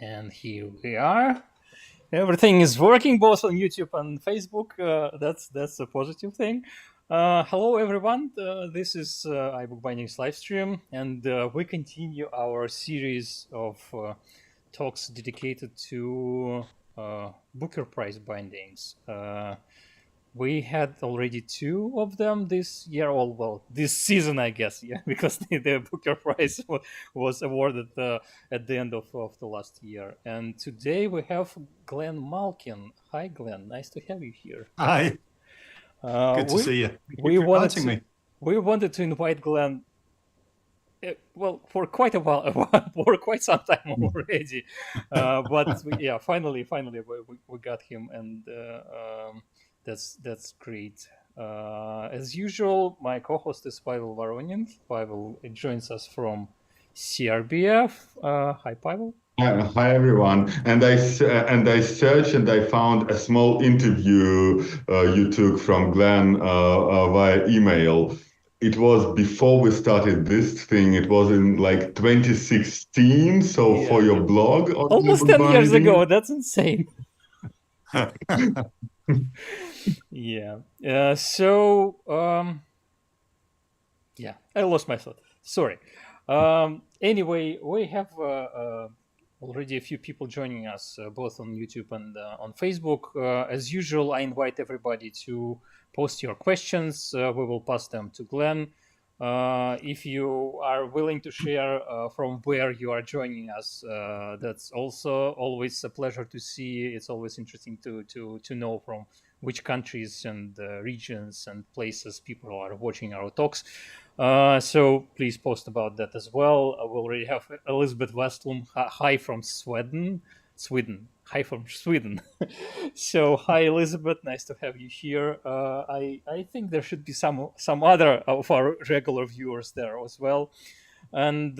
And here we are. Everything is working both on YouTube and Facebook. That's a positive thing. Hello, everyone. This is iBookBinding's live stream, and we continue our series of talks dedicated to Booker Prize bindings. We had already 2 of them this year, this season, I guess, because the Booker Prize was awarded at the end of the last year. And today we have Glenn Malkin. Hi, Glenn. Nice to have you here. Hi. Good to see you. We wanted to invite Glenn, for quite a while, for quite some time already. But finally we got him, and that's great. As usual, my co-host is Pavel Voronin. Pavel joins us from CRBF. Hi, Pavel. Hi everyone. And I searched and I found a small interview you took from Glenn via email. It was before we started this thing. It was in like 2016. So for your blog, almost 10 years ago. That's insane. Yeah. I lost my thought. Sorry. Anyway, we have already a few people joining us, both on YouTube and on Facebook. As usual, I invite everybody to post your questions. We will pass them to Glenn. If you are willing to share from where you are joining us, that's also always a pleasure to see. It's always interesting to know from which countries and regions and places people are watching our talks. So please post about that as well. We already have Elizabeth Westlund. Hi from Sweden. Hi from Sweden. So hi, Elizabeth. Nice to have you here. I think there should be some other of our regular viewers there as well. And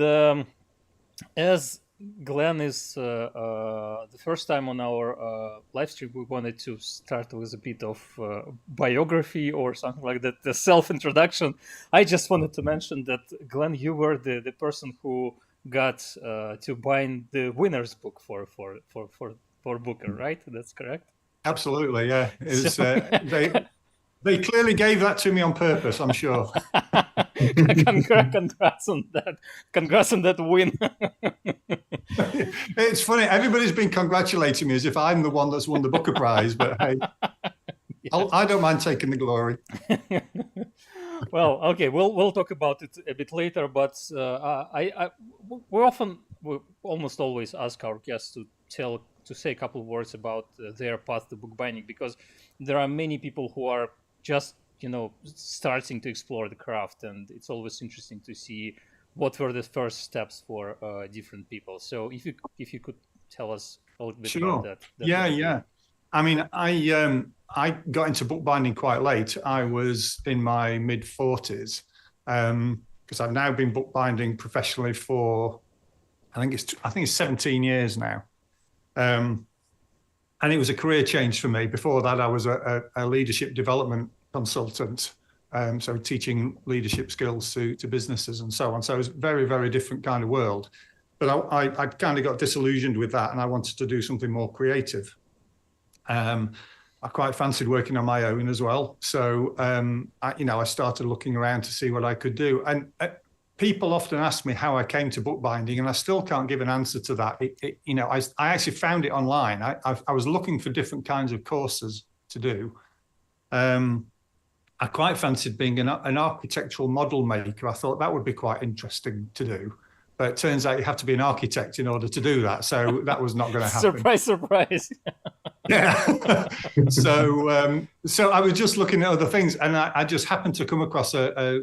as Glenn is the first time on our live stream, we wanted to start with a bit of biography or something like that, the self-introduction. I just wanted to mention that, Glenn, you were the person who got to bind the winner's book for Booker, right? That's correct? Absolutely, yeah. They clearly gave that to me on purpose, I'm sure. Congrats on that. Congrats on that win. It's funny, everybody's been congratulating me as if I'm the one that's won the Booker Prize, but hey, yes. I don't mind taking the glory. Well, okay, we'll talk about it a bit later, but we almost always ask our guests to say a couple of words about their path to bookbinding, because there are many people who are just starting to explore the craft, and it's always interesting to see what were the first steps for different people. So if you could tell us a little bit about that. Yeah. I mean, I got into bookbinding quite late. I was in my mid-40s because I've now been bookbinding professionally for I think it's 17 years now. And it was a career change for me. Before that, I was a leadership development consultant, so teaching leadership skills to businesses and so on. So it was a very, very different kind of world. But I kind of got disillusioned with that, and I wanted to do something more creative. I quite fancied working on my own as well. So I started looking around to see what I could do. And people often ask me how I came to bookbinding, and I still can't give an answer to that. I actually found it online. I was looking for different kinds of courses to do. I quite fancied being an architectural model maker. I thought that would be quite interesting to do. But it turns out you have to be an architect in order to do that. So that was not going to happen. Surprise, surprise. Yeah. So I was just looking at other things, and I just happened to come across a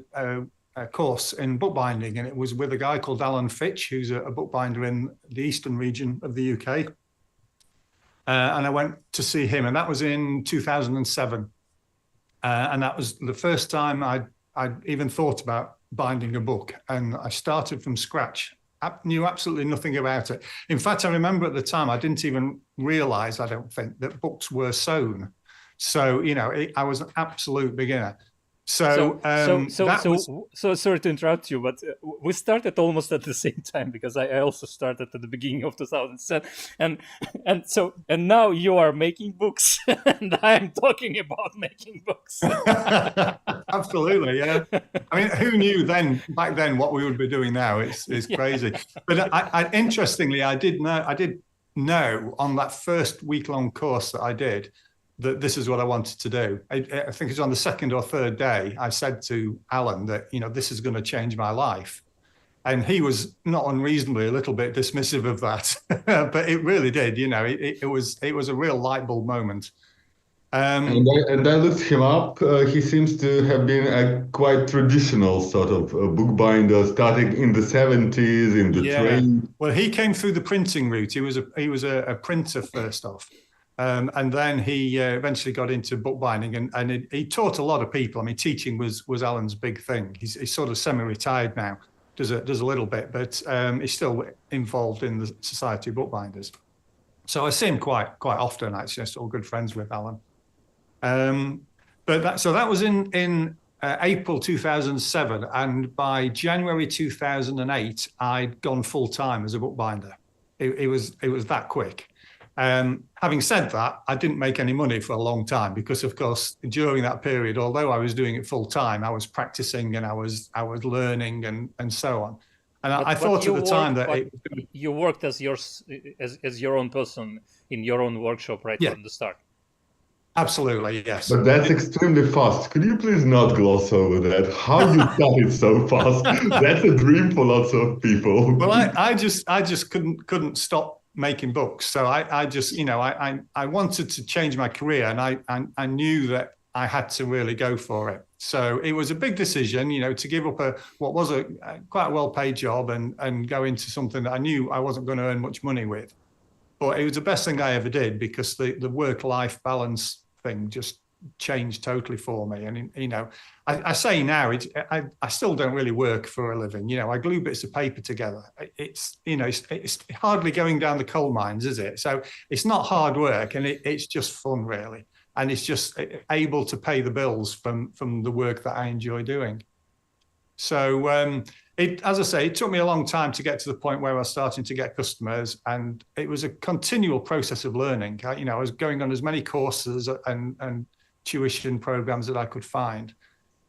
course in bookbinding, and it was with a guy called Alan Fitch, who's a bookbinder in the eastern region of the UK. And I went to see him, and that was in 2007. And that was the first time I'd even thought about binding a book. And I started from scratch. I knew absolutely nothing about it. In fact, I remember at the time, I didn't even realize, I don't think, that books were sewn. So, I was an absolute beginner. So sorry to interrupt you, but we started almost at the same time, because I also started at the beginning of 2007, and now you are making books, and I am talking about making books. Absolutely, yeah. I mean, who knew back then what we would be doing now? It's crazy. But interestingly, I did know on that first week-long course that I did that this is what I wanted to do. I think it was on the second or third day, I said to Alan that, this is going to change my life. And he was not unreasonably a little bit dismissive of that, but it really did. It was a real light bulb moment. And I looked him up. He seems to have been a quite traditional sort of bookbinder, starting in the 70s in the trade. Well, he came through the printing route. He was a printer first off. And then he eventually got into bookbinding, and he taught a lot of people. I mean, teaching was Alan's big thing. He's sort of semi-retired now, does a little bit, but he's still involved in the Society of Bookbinders. So I see him quite often. Actually, I'm still good friends with Alan. So that was in April 2007, and by January 2008, I'd gone full time as a bookbinder. It was that quick. Having said that, I didn't make any money for a long time because, of course, during that period, although I was doing it full time, I was practicing and I was learning and so on. And I thought at the time that you worked as your own person in your own workshop from the start. Absolutely, yes. But that's extremely fast. Could you please not gloss over that? How you started so fast? That's a dream for lots of people. Well, I just couldn't stop making books. So I just, I wanted to change my career, and I knew that I had to really go for it. So it was a big decision, to give up what was a quite well-paid job and go into something that I knew I wasn't going to earn much money with. But it was the best thing I ever did, because the work-life balance thing just changed totally for me. And, I say now, I still don't really work for a living. I glue bits of paper together. It's hardly going down the coal mines, is it? So it's not hard work, and it's just fun, really. And it's just able to pay the bills from the work that I enjoy doing. So as I say, it took me a long time to get to the point where I was starting to get customers, and it was a continual process of learning. I was going on as many courses and tuition programs that I could find.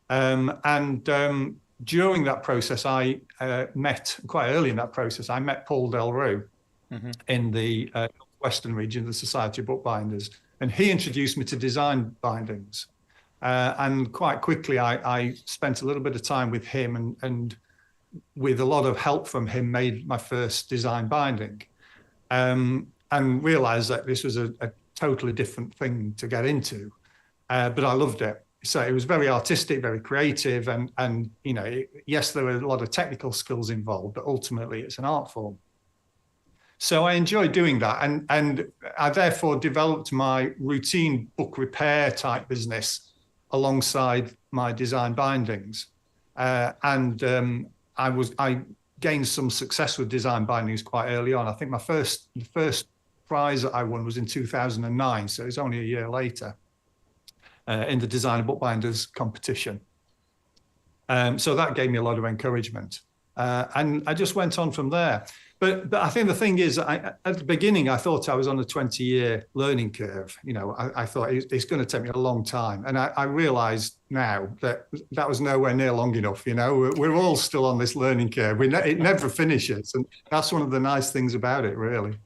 During that process, I met, quite early in that process, I met Paul Delrue in the Western region of the Society of Bookbinders, and he introduced me to design bindings. And quite quickly, I spent a little bit of time with him, and with a lot of help from him, made my first design binding, and realized that this was a totally different thing to get into. But I loved it. So it was very artistic, very creative, and yes, there were a lot of technical skills involved, but ultimately it's an art form. So I enjoyed doing that, and I therefore developed my routine book repair type business alongside my design bindings, I gained some success with design bindings quite early on. I think the first prize that I won was in 2009, so it's only a year later, in the Designer Bookbinders competition. So that gave me a lot of encouragement, and I just went on from there. But I think the thing is, at the beginning, I thought I was on a 20-year learning curve. I thought it's going to take me a long time. And I realized now that was nowhere near long enough. We're all still on this learning curve. It never finishes. And that's one of the nice things about it, really.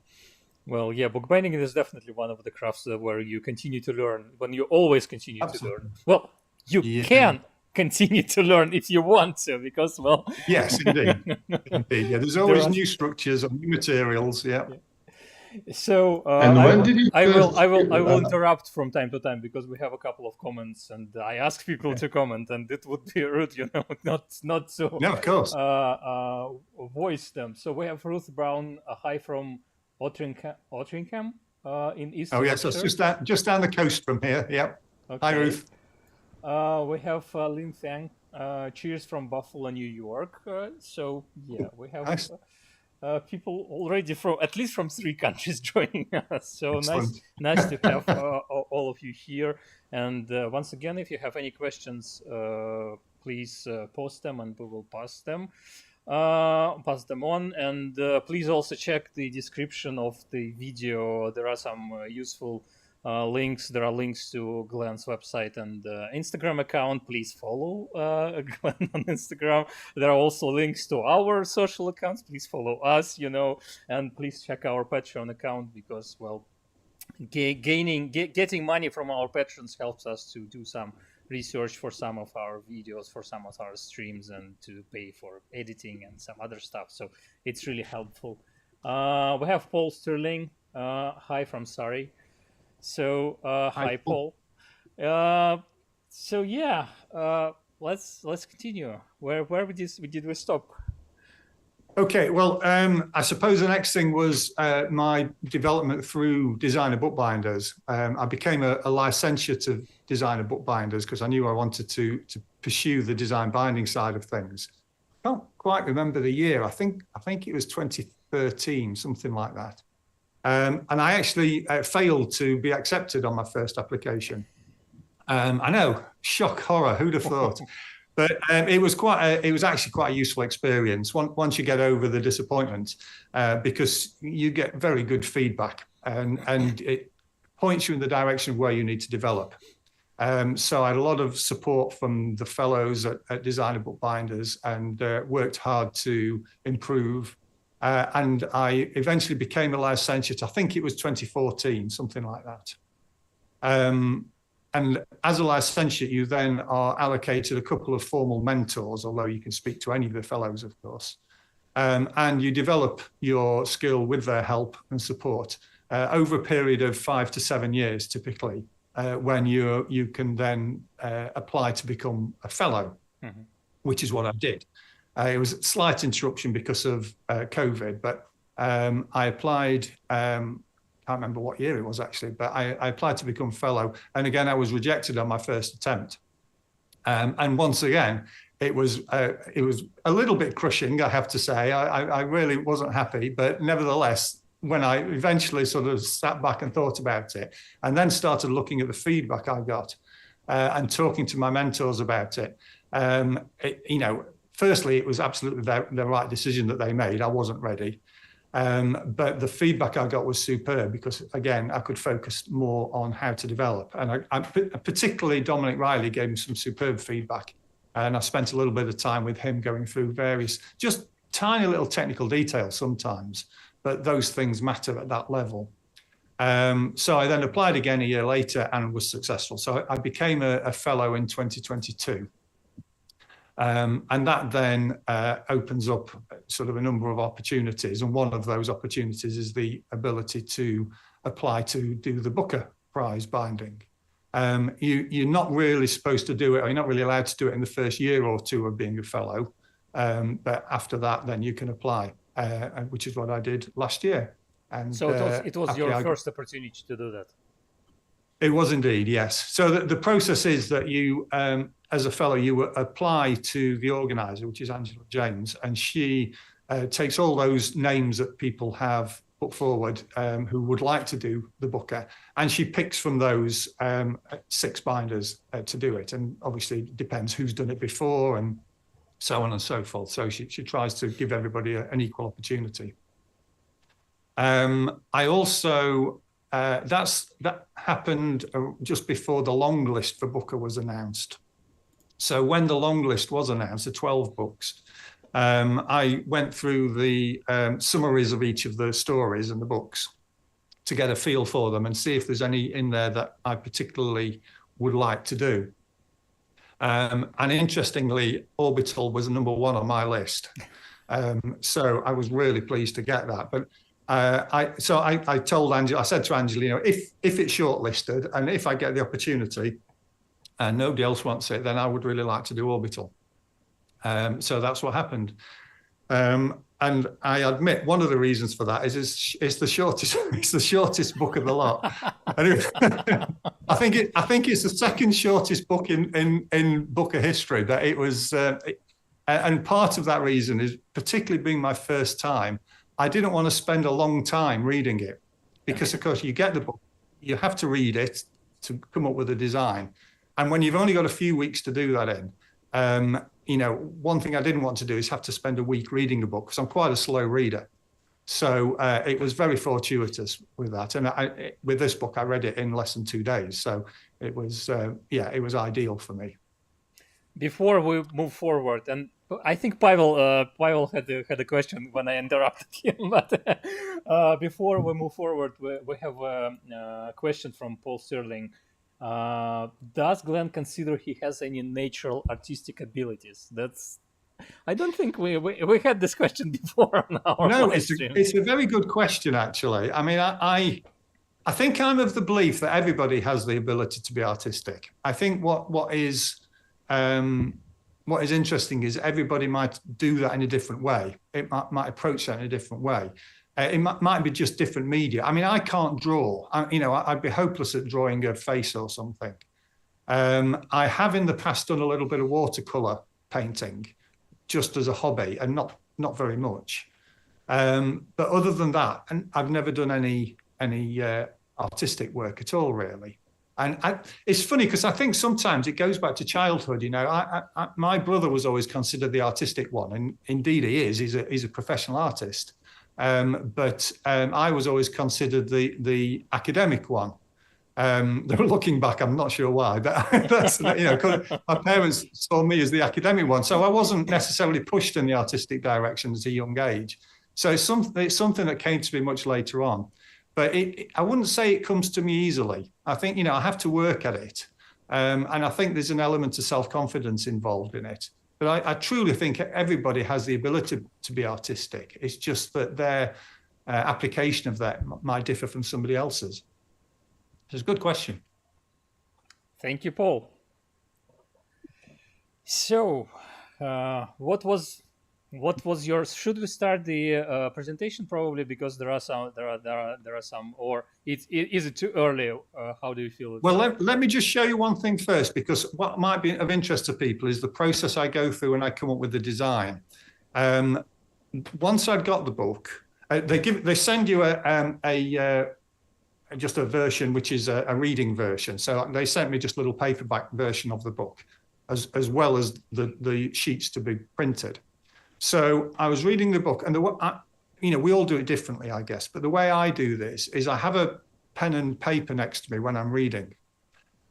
Well, yeah, bookbinding is definitely one of the crafts where you continue to learn, when you always continue to learn. Well, you can continue to learn if you want to, because, well... Yes, indeed. Indeed. Yeah, there's always new structures and new materials, yeah. So when did you I will interrupt from time to time, because we have a couple of comments, and I ask people to comment, and it would be rude, not to No, of course. Voice them. So we have Ruth Brown, hi from Ottringham in East. Oh yes, that's just down the coast from here. Yep. Okay. Hi, Ruth. We have Lin Fang. Cheers from Buffalo, New York. So yeah, we have. Nice. people already from at least from 3 countries joining us. So Excellent. nice to have all of you here. And once again, if you have any questions, please post them, and we will pass them on. And please also check the description of the video. There are some useful links. There are links to Glenn's website and Instagram account. Please follow Glenn on Instagram. There are also links to our social accounts. Please follow us, and please check our Patreon account, because, well, getting money from our patrons helps us to do some research for some of our videos, for some of our streams, and to pay for editing and some other stuff. So it's really helpful. We have Paul Sterling. Hi from Surrey. So hi Paul. So yeah, let's continue. Where did we stop? Okay, well, I suppose the next thing was my development through Designer Bookbinders. I became a licentiate of Designer Bookbinders because I knew I wanted to pursue the design binding side of things. I can't quite remember the year. I think it was 2013, something like that. And I actually failed to be accepted on my first application. I know, shock, horror, who'd have thought? But it was actually quite a useful experience once you get over the disappointment, because you get very good feedback and it points you in the direction of where you need to develop. So I had a lot of support from the fellows at Designer Bookbinders, and worked hard to improve. And I eventually became a licentiate. I think it was 2014, something like that. And as a licentiate, you then are allocated a couple of formal mentors, although you can speak to any of the fellows, of course. And you develop your skill with their help and support over a period of 5 to 7 years, typically, when you can then apply to become a fellow, which is what I did. It was a slight interruption because of COVID, but I applied. Can't remember what year it was actually, but I applied to become fellow. And again, I was rejected on my first attempt. And once again, it was a little bit crushing, I have to say. I really wasn't happy, but nevertheless, when I eventually sort of sat back and thought about it, and then started looking at the feedback I got and talking to my mentors about it, firstly, it was absolutely the right decision that they made. I wasn't ready. But the feedback I got was superb because, again, I could focus more on how to develop. And I particularly Dominic Riley gave me some superb feedback. And I spent a little bit of time with him going through various, just tiny little technical details sometimes, but those things matter at that level. So I then applied again a year later and was successful. So I became a fellow in 2022. And that then opens up sort of a number of opportunities. And one of those opportunities is the ability to apply to do the Booker Prize binding. You're not really supposed to do it, or you're not really allowed to do it in the first year or two of being a fellow. But after that, then you can apply, which is what I did last year. And so it was your first opportunity to do that. It was indeed, yes. So the process is that you, as a fellow, you apply to the organizer, which is Angela James, and she takes all those names that people have put forward who would like to do the Booker, and she picks from those 6 binders to do it. And obviously it depends who's done it before and so on and so forth. So she tries to give everybody an equal opportunity. I also... that happened just before the long list for Booker was announced. So when the long list was announced, the 12 books, I went through the summaries of each of the stories and the books to get a feel for them and see if there's any in there that I particularly would like to do. And interestingly, Orbital was number 1 on my list. So I was really pleased to get that. But I told Angela, I said to Angela, if it's shortlisted and if I get the opportunity and nobody else wants it, then I would really like to do Orbital. So that's what happened. And I admit one of the reasons for that is it's the shortest. It's the shortest book of the lot. I think it's the second shortest book in Booker history. That it was, and part of that reason is particularly being my first time. I didn't want to spend a long time reading it because, of course, you get the book, you have to read it to come up with a design. And when you've only got a few weeks to do that in, one thing I didn't want to do is have to spend a week reading a book because I'm quite a slow reader. So it was very fortuitous with that. And with this book, I read it in less than 2 days. So it was, it was ideal for me. Before we move forward, and I think Pavel had a question when I interrupted him. But before we move forward, we have a question from Paul Sterling. Does Glenn consider he has any natural artistic abilities? I don't think we had this question before on our live stream. It's a very good question, actually. I mean, I think I'm of the belief that everybody has the ability to be artistic. I think what is interesting is everybody might do that in a different way. It might approach that in a different way. It might be just different media. I mean, I can't draw. I'd be hopeless at drawing a face or something. I have in the past done a little bit of watercolor painting, just as a hobby, and not very much. But other than that, and I've never done any artistic work at all, really. And it's funny because I think sometimes it goes back to childhood. My brother was always considered the artistic one, and indeed he is. He's a professional artist. But I was always considered the academic one. Looking back, I'm not sure why, but that's, my parents saw me as the academic one. So I wasn't necessarily pushed in the artistic direction at a young age. So it's something that came to me much later on. But I wouldn't say it comes to me easily. I think, I have to work at it. And I think there's an element of self-confidence involved in it. But I truly think everybody has the ability to be artistic. It's just that their application of that might differ from somebody else's. It's a good question. Thank you, Paul. So, what was yours? Should we start the presentation? Probably, because there are some, or is it too early? How do you feel? Well, let me just show you one thing first, because what might be of interest to people is the process I go through when I come up with the design. Once I've got the book, they send you just a version which is a reading version. So they sent me just a little paperback version of the book, as well as the sheets to be printed. So I was reading the book, and we all do it differently, I guess. But the way I do this is I have a pen and paper next to me when I'm reading.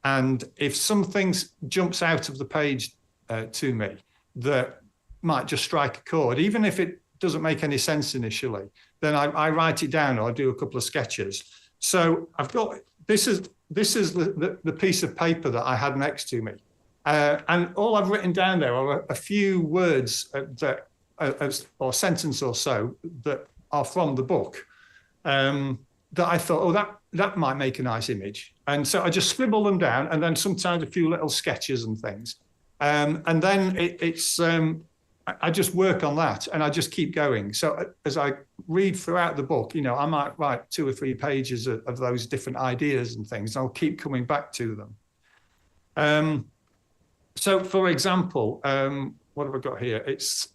And if something jumps out of the page to me that might just strike a chord, even if it doesn't make any sense initially, then I write it down, or I do a couple of sketches. So I've got, this is the piece of paper that I had next to me. And all I've written down there are a few words or sentence or so that are from the book that I thought, that might make a nice image. And so I just scribble them down, and then sometimes a few little sketches and things. And then I just work on that, and I just keep going. So as I read throughout the book, I might write 2 or 3 pages of those different ideas and things. I'll keep coming back to them. So, for example, what have I got here? It's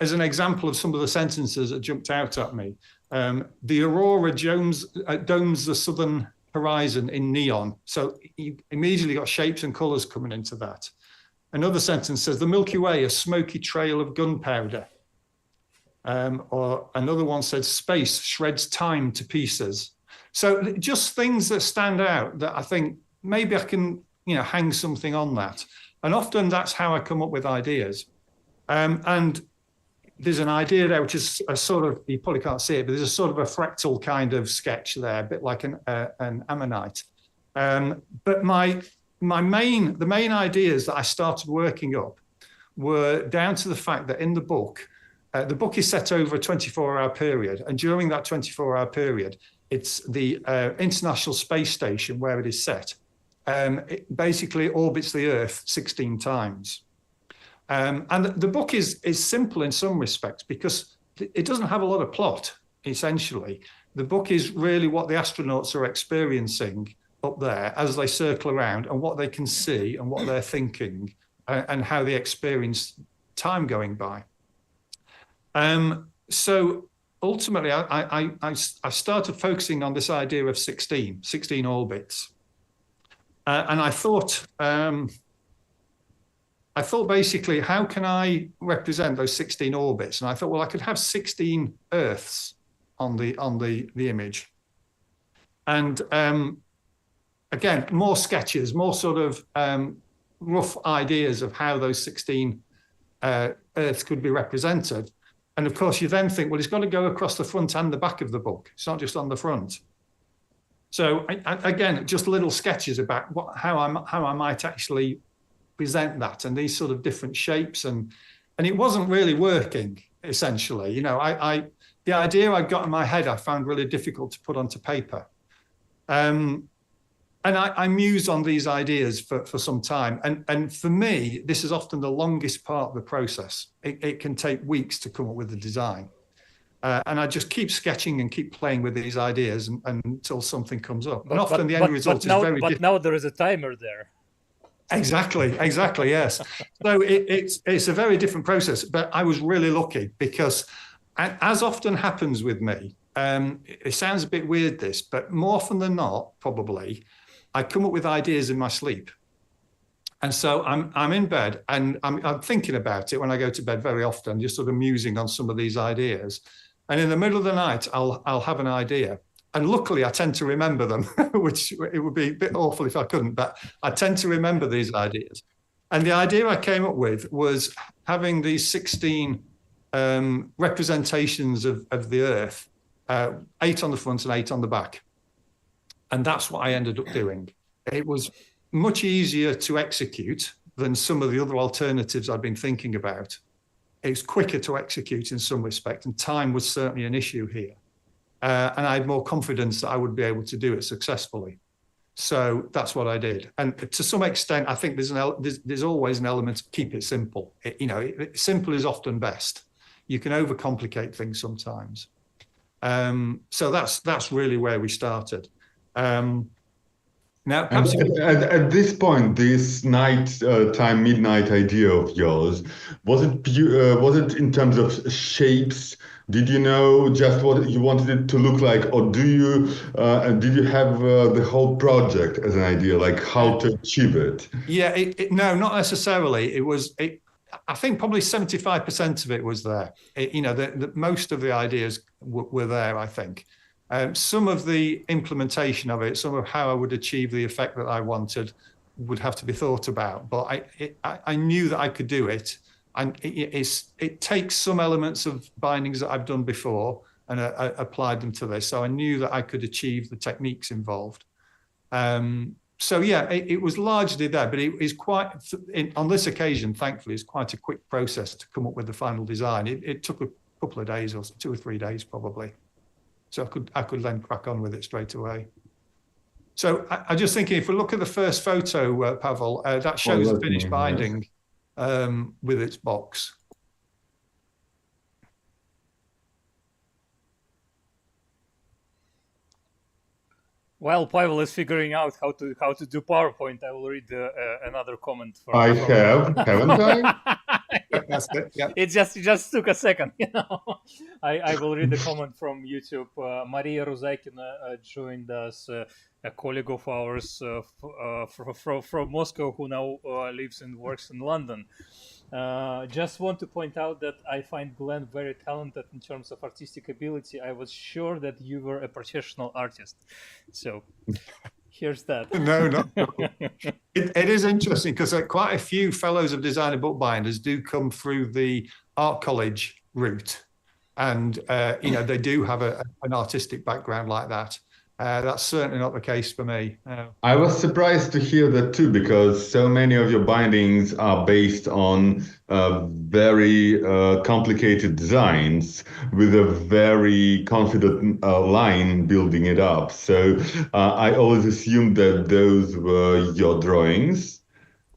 as an example of some of the sentences that jumped out at me. The aurora domes the southern horizon in neon. So you immediately got shapes and colors coming into that. Another sentence says, the Milky Way, a smoky trail of gunpowder. Or another one said, space shreds time to pieces. So just things that stand out that I think maybe I can, hang something on that. And often that's how I come up with ideas. And there's an idea there, which is a sort of, you probably can't see it, but there's a sort of a fractal kind of sketch there, a bit like an ammonite. But the main ideas that I started working up were down to the fact that in the book is set over a 24-hour period. And during that 24-hour period, it's the International Space Station where it is set. It basically orbits the Earth 16 times. And the book is simple in some respects because it doesn't have a lot of plot, essentially. The book is really what the astronauts are experiencing up there as they circle around, and what they can see and what they're thinking and how they experience time going by. So ultimately, I started focusing on this idea of 16 orbits. And I thought basically, how can I represent those 16 orbits? And I thought, well, I could have 16 Earths on the image. And again, more sketches, more sort of rough ideas of how those 16 Earths could be represented. And of course, you then think, well, it's got to go across the front and the back of the book. It's not just on the front. So again, just little sketches about how I might actually present that, and these sort of different shapes, and it wasn't really working. Essentially, you know, the idea I got in my head I found really difficult to put onto paper. And I mused on these ideas for some time. And for me, this is often the longest part of the process. It can take weeks to come up with the design. And I just keep sketching and keep playing with these ideas until something comes up. And often the end result is very different. But now there is a timer there. Exactly, yes. So it's a very different process. But I was really lucky because, as often happens with me, it sounds a bit weird, this, but more often than not, probably, I come up with ideas in my sleep. And so I'm in bed and I'm thinking about it when I go to bed very often, just sort of musing on some of these ideas. And in the middle of the night, I'll have an idea. And luckily, I tend to remember them, which it would be a bit awful if I couldn't, but I tend to remember these ideas. And the idea I came up with was having these 16 representations of the Earth, 8 on the front and 8 on the back. And that's what I ended up doing. It was much easier to execute than some of the other alternatives I'd been thinking about. It's quicker to execute in some respect, and time was certainly an issue here. And I had more confidence that I would be able to do it successfully. So that's what I did. And to some extent, I think there's always an element of keep it simple. Simple is often best. You can overcomplicate things sometimes. So that's really where we started. Now, at this point, this nighttime, midnight idea of yours, was it in terms of shapes? Did you know just what you wanted it to look like, or did you have the whole project as an idea, like how to achieve it? Yeah, no, not necessarily. I think probably 75% of it was there. Most of the ideas were there, I think. Some of the implementation of it, some of how I would achieve the effect that I wanted would have to be thought about. But I knew that I could do it. And it takes some elements of bindings that I've done before and I applied them to this. So I knew that I could achieve the techniques involved. So yeah, it was largely there, but it is quite, on this occasion, thankfully, it's quite a quick process to come up with the final design. It took a couple of days or 2 or 3 days probably. So I could then crack on with it straight away. So I just thinking, if we look at the first photo, Pavel, that shows the finished binding with its box. While Pavel is figuring out how to do PowerPoint, I will read another comment. Haven't I? That's it. Yeah. It just took a second, I will read the comment from YouTube. Maria Rozakina joined us, a colleague of ours from Moscow, who now lives and works in London. Just want to point out that I find Glenn very talented in terms of artistic ability. I was sure that you were a professional artist. So here's that. No. It is interesting because quite a few fellows of Designer Bookbinders do come through the art college route. And, they do have an artistic background like that. That's certainly not the case for me. I was surprised to hear that too, because so many of your bindings are based on very complicated designs with a very confident line building it up. So I always assumed that those were your drawings.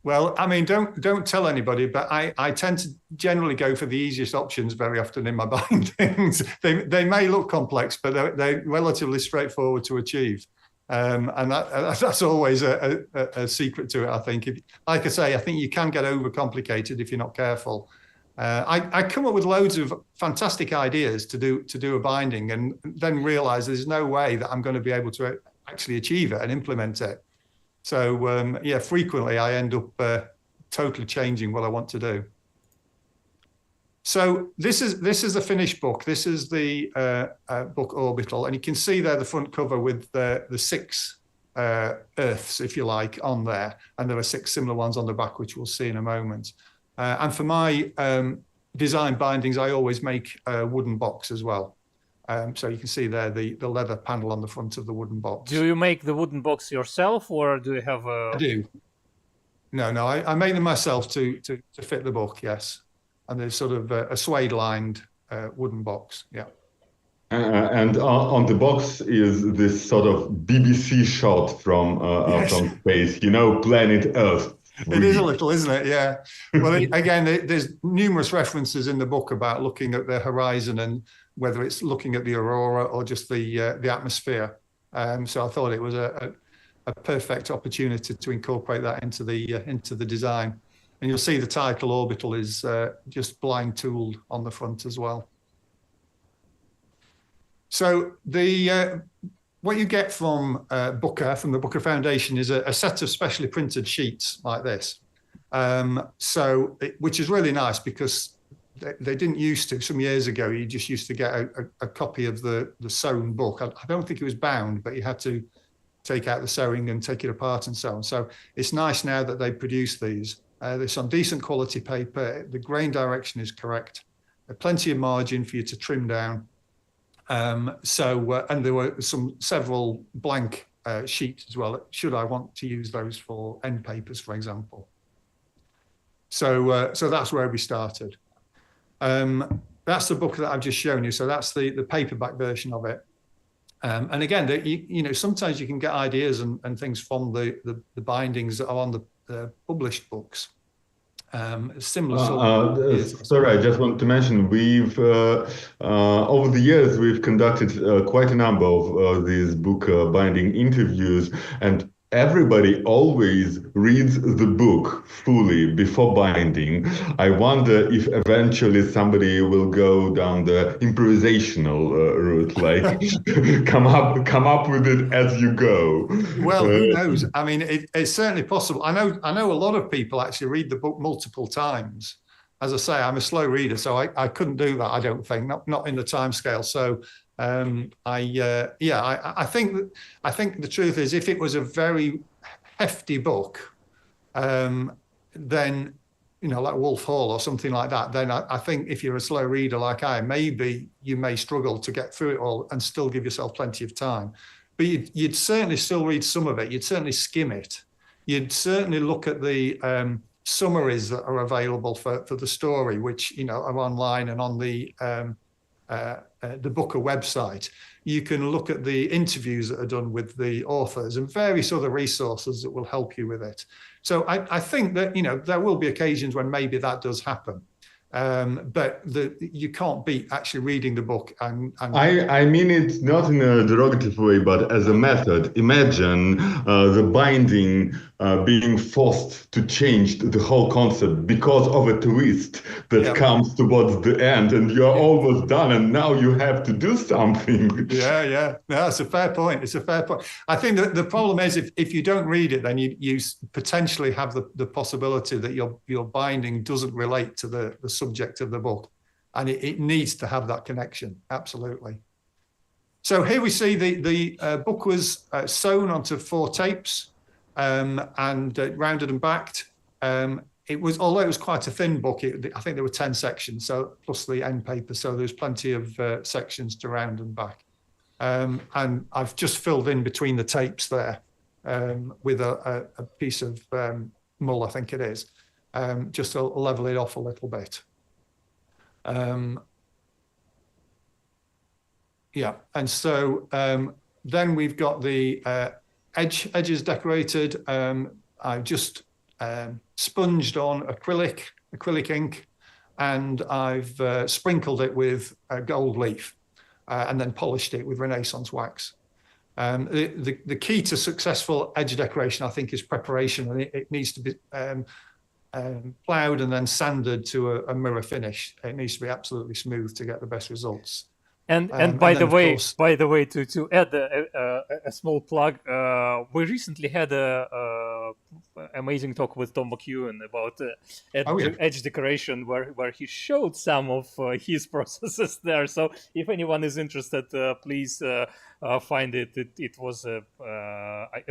Well, I mean, don't tell anybody, but I tend to generally go for the easiest options very often in my bindings. They may look complex, but they're relatively straightforward to achieve. And that's always a secret to it, I think. Like I say, I think you can get overcomplicated if you're not careful. I come up with loads of fantastic ideas to do a binding, and then realize there's no way that I'm going to be able to actually achieve it and implement it. So yeah, frequently I end up totally changing what I want to do. So this is the finished book. This is the book Orbital, and you can see there the front cover with the 6 Earths, if you like, on there, and there are 6 similar ones on the back, which we'll see in a moment. And for my design bindings, I always make a wooden box as well. So you can see there the leather panel on the front of the wooden box. Do you make the wooden box yourself, or do you have a... I do. No, I make them myself to fit the book, yes. And there's sort of a suede-lined wooden box, yeah. And on the box is this sort of BBC shot from space, you know, planet Earth. It is a little, isn't it? Yeah. Well, again, there's numerous references in the book about looking at the horizon and whether it's looking at the aurora or just the atmosphere. So I thought it was a perfect opportunity to incorporate that into the design. And you'll see the title Orbital is just blind tooled on the front as well. So what you get from Booker, from the Booker Foundation, is a set of specially printed sheets like this. Which is really nice because they didn't used to. Some years ago, you just used to get a copy of the sewn book. I don't think it was bound, but you had to take out the sewing and take it apart and so on. So it's nice now that they produce these. They're some decent quality paper. The grain direction is correct. Plenty of margin for you to trim down. And there were several blank sheets as well, should I want to use those for end papers, for example. So that's where we started. That's the book that I've just shown you. So that's the paperback version of it. And again, you know, sometimes you can get ideas and things from the bindings that are on the published books. Similar. Sorry, I just want to mention we've over the years we've conducted quite a number of these book binding interviews, and everybody always reads the book fully before binding. I wonder if eventually somebody will go down the improvisational route, like come up with it as you go. Well, who knows? I mean, it's certainly possible. I know a lot of people actually read the book multiple times. As I say, I'm a slow reader, so I couldn't do that. I don't think, not in the time scale. So I think the truth is, if it was a very hefty book, then, you know, like Wolf Hall or something like that, then I think if you're a slow reader like I, maybe you may struggle to get through it all and still give yourself plenty of time. But you'd certainly still read some of it. You'd certainly skim it. You'd certainly look at the summaries that are available for the story, which, you know, are online and on the Booker website. You can look at the interviews that are done with the authors and various other resources that will help you with it. So I think that, you know, there will be occasions when maybe that does happen. But you can't beat actually reading the book. I mean it not in a derogative way, but as a method. Imagine the binding being forced to change the whole concept because of a twist that comes towards the end, and you're almost done, and now you have to do something. Yeah. No, it's a fair point. It's a fair point. I think that the problem is if you don't read it, then you potentially have the possibility that your binding doesn't relate to the subject of the book, and it needs to have that connection. Absolutely. So here we see the book was sewn onto 4 tapes and rounded and backed. Although it was quite a thin book, I think there were 10 sections, so plus the end paper, so there's plenty of sections to round and back. And I've just filled in between the tapes there with a piece of mull, I think it is, just to level it off a little bit. And so then we've got the edges decorated. I've just sponged on acrylic ink, and I've sprinkled it with gold leaf and then polished it with Renaissance wax. The key to successful edge decoration, I think, is preparation, and it needs to be ploughed and then sanded to a mirror finish. It needs to be absolutely smooth to get the best results. And by the way, course, to add a small plug, we recently had a amazing talk with Tom McEwen about edge decoration, where he showed some of his processes there. So if anyone is interested, please find it. It was a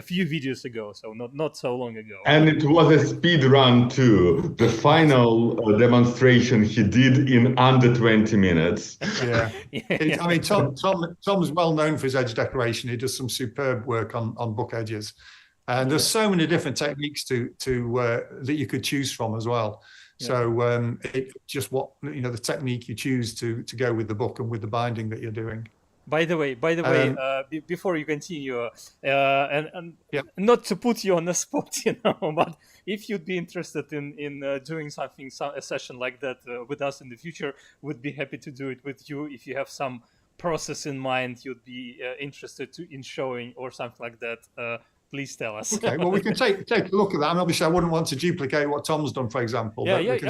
few videos ago, so not so long ago. And it was a speed run too. The final demonstration he did in under 20 minutes. Yeah. I mean, Tom's well known for his edge decoration. He does some superb work on book edges, and there's so many different techniques to that you could choose from as well. Yeah. So it's just the technique you choose to go with the book and with the binding that you're doing. By the way, before you continue, and not to put you on the spot, but if you'd be interested in doing a session like that with us in the future, we'd be happy to do it with you. If you have some process in mind you'd be interested in showing or something like that, please tell us. Okay, well, we can take a look at that. And obviously, I wouldn't want to duplicate what Tom's done, for example. It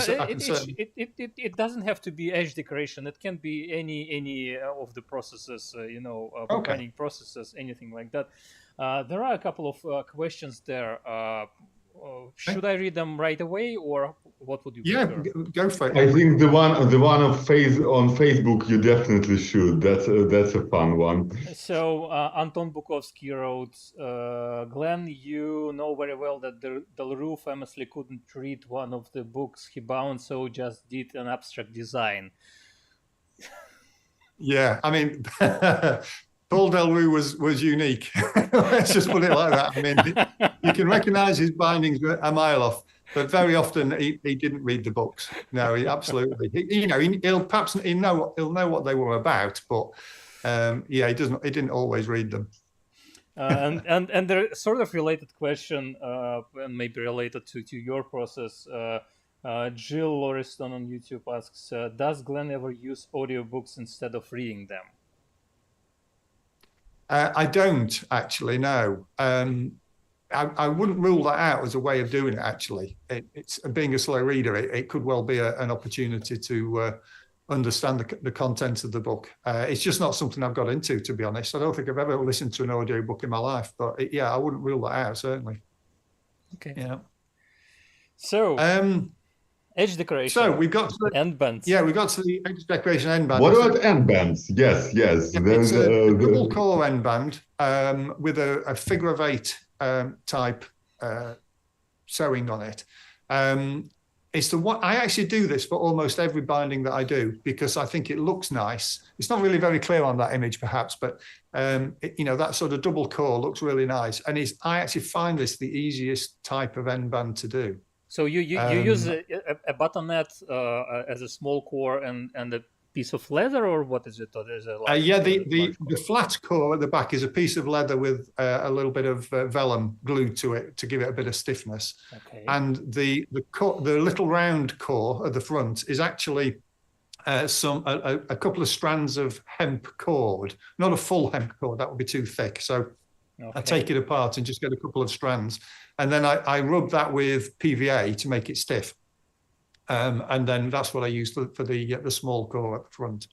doesn't have to be edge decoration. It can be any of the processes, bookbinding processes, anything like that. There are a couple of questions there. Should I read them right away, or what would you prefer? Yeah, go for it. I think the one on Facebook you definitely should. That's a fun one. So Anton Bukovsky wrote, Glenn, you know very well that Delru famously couldn't read one of the books he bound, so just did an abstract design. Yeah, I mean, Paul Delru was unique. Let's just put it like that. I mean, you can recognize his bindings a mile off, but very often he didn't read the books. No, he absolutely. He'll know what they were about, but he didn't always read them. And there's sort of related question, and maybe related to your process. Jill Lauriston on YouTube asks, does Glenn ever use audiobooks instead of reading them? I don't actually, no. I wouldn't rule that out as a way of doing it, actually. It's being a slow reader, it could well be an opportunity to understand the content of the book. It's just not something I've got into, to be honest. I don't think I've ever listened to an audiobook in my life, but I wouldn't rule that out, certainly. Okay. Yeah. So, edge decoration. So we've got to end bands. Yeah, we got to the edge decoration end band. What about end bands? Yes. Yeah, it's a double core end band with a figure of 8 type sewing on it. It's the one I actually do this for almost every binding that I do because I think it looks nice. It's not really very clear on that image, perhaps, but that sort of double core looks really nice. And I actually find this the easiest type of end band to do. So you use a buttonnet as a small core and a piece of leather, or what is it? Or is it the flat core at the back is a piece of leather with a little bit of vellum glued to it to give it a bit of stiffness. Okay. And the little round core at the front is actually a couple of strands of hemp cord, not a full hemp cord, that would be too thick. So I take it apart and just get a couple of strands. And then I rub that with PVA to make it stiff. And then that's what I use for the small core at the front.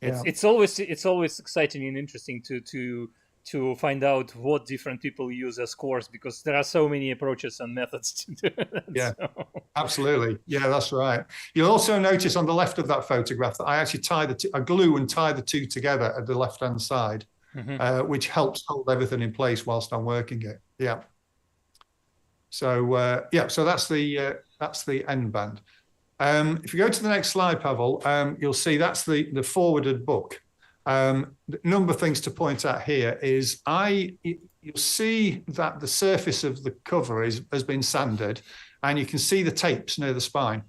Yeah. It's always exciting and interesting to find out what different people use as cores, because there are so many approaches and methods to do it. Yeah, absolutely. Yeah, that's right. You'll also notice on the left of that photograph that I actually I glue and tie the two together at the left-hand side, which helps hold everything in place whilst I'm working it. Yeah. So so that's the end band. If you go to the next slide, Pavel, you'll see that's the forwarded book. The number of things to point out here is you'll see that the surface of the cover has been sanded, and you can see the tapes near the spine.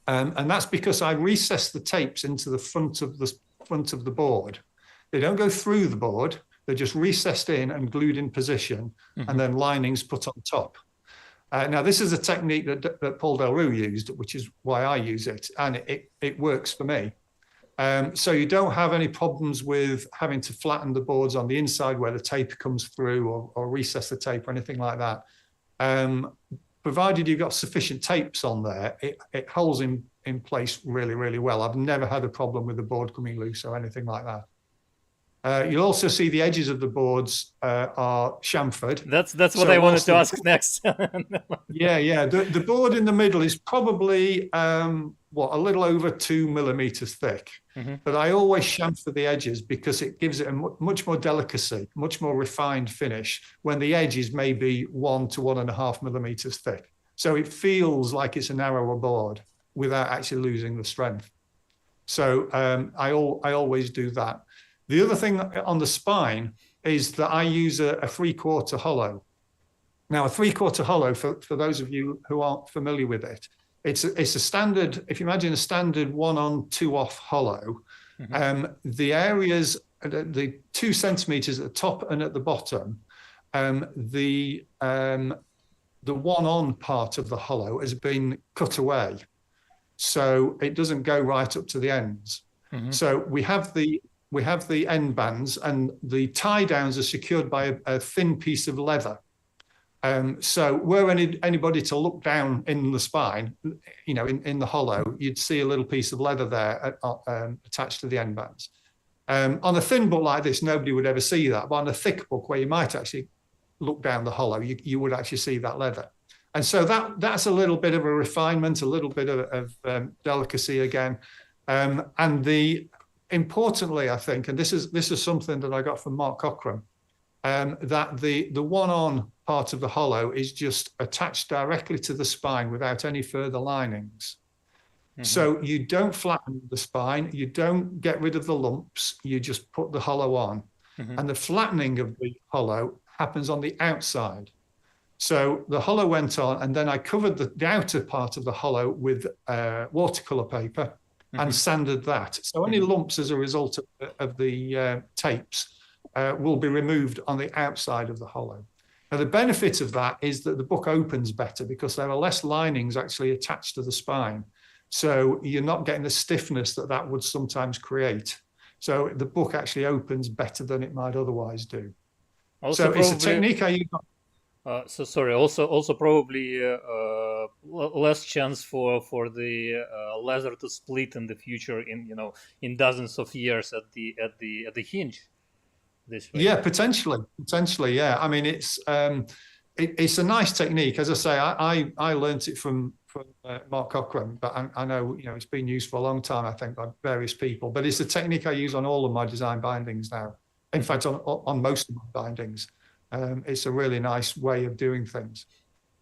And that's because I recessed the tapes into the front of the board. They don't go through the board; they're just recessed in and glued in position, and then linings put on top. Now, this is a technique that Paul Delru used, which is why I use it, and it works for me. So you don't have any problems with having to flatten the boards on the inside where the tape comes through, or recess the tape or anything like that. provided you've got sufficient tapes on there, it holds in place really, really well. I've never had a problem with the board coming loose or anything like that. You'll also see the edges of the boards are chamfered. That's what I wanted to ask next. Yeah. The board in the middle is probably a little over 2 millimeters thick. Mm-hmm. But I always chamfer the edges because it gives it a much more delicacy, much more refined finish when the edge is maybe 1 to 1.5 millimeters thick. So it feels like it's a narrower board without actually losing the strength. So I always do that. The other thing on the spine is that I use a 3/4 hollow. Now, a 3/4 hollow, for those of you who aren't familiar with it, it's a standard, if you imagine a standard 1-on, 2-off hollow, mm-hmm. The areas, the 2 centimeters at the top and at the bottom, the 1-on part of the hollow has been cut away. So it doesn't go right up to the ends. Mm-hmm. So we have the end bands, and the tie downs are secured by a thin piece of leather. So were anybody to look down in the spine, in the hollow, you'd see a little piece of leather there attached to the end bands. On a thin book like this, nobody would ever see that. But on a thick book where you might actually look down the hollow, you would actually see that leather. And so that's a little bit of a refinement, a little bit of delicacy again. Importantly, I think, and this is something that I got from Mark Cockram, that the 1-on part of the hollow is just attached directly to the spine without any further linings. Mm-hmm. So you don't flatten the spine, you don't get rid of the lumps, you just put the hollow on. Mm-hmm. And the flattening of the hollow happens on the outside. So the hollow went on, and then I covered the outer part of the hollow with watercolor paper. Mm-hmm. And sanded that. So any lumps as a result of the tapes will be removed on the outside of the hollow. Now, the benefit of that is that the book opens better because there are less linings actually attached to the spine. So you're not getting the stiffness that would sometimes create. So the book actually opens better than it might otherwise do. Also, so it's a technique I use. Also probably less chance for the leather to split in the future in dozens of years at the hinge. This way. Yeah, potentially. Yeah, I mean it's a nice technique. As I say, I learned it from Mark Cockram, but I know it's been used for a long time. I think by various people, but it's a technique I use on all of my design bindings now. In fact, on most of my bindings. It's a really nice way of doing things.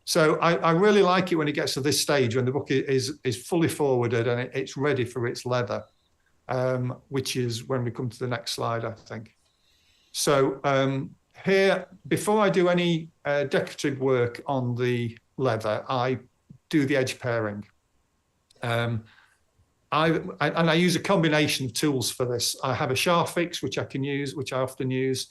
So I really like it when it gets to this stage, when the book is fully forwarded and it's ready for its leather, which is when we come to the next slide, I think. So here, before I do any decorative work on the leather, I do the edge pairing. I use a combination of tools for this. I have a Scharfix, which I often use,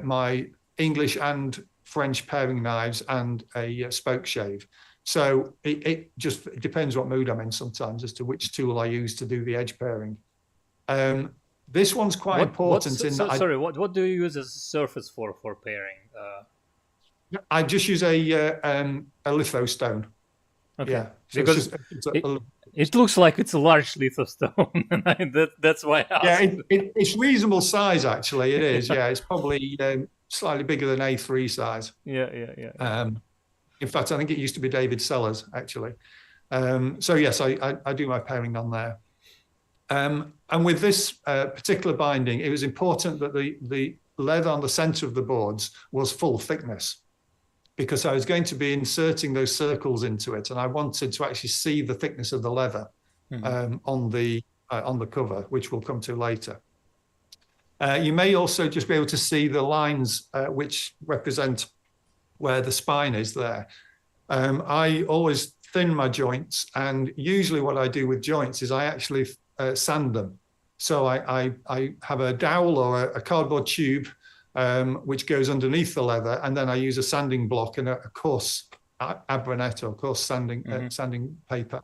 my English and French paring knives, and a spoke shave. So it just depends what mood I'm in sometimes as to which tool I use to do the edge pairing. This one's quite important. What do you use as a surface for pairing? I just use a litho stone. Okay. Yeah, so because it looks like it's a large litho stone, and that's why I asked. Yeah, it's reasonable size actually. It is. Yeah, it's probably slightly bigger than A3 size. Yeah. In fact, I think it used to be David Sellers actually. So yes, I do my pairing on there. And with this particular binding, it was important that the leather on the center of the boards was full thickness, because I was going to be inserting those circles into it, and I wanted to actually see the thickness of the leather on the cover, which we'll come to later. You may also just be able to see the lines which represent where the spine is there. I always thin my joints, and usually what I do with joints is I actually sand them. So I have a dowel or a cardboard tube which goes underneath the leather, and then I use a sanding block and a coarse abranet or coarse sanding paper,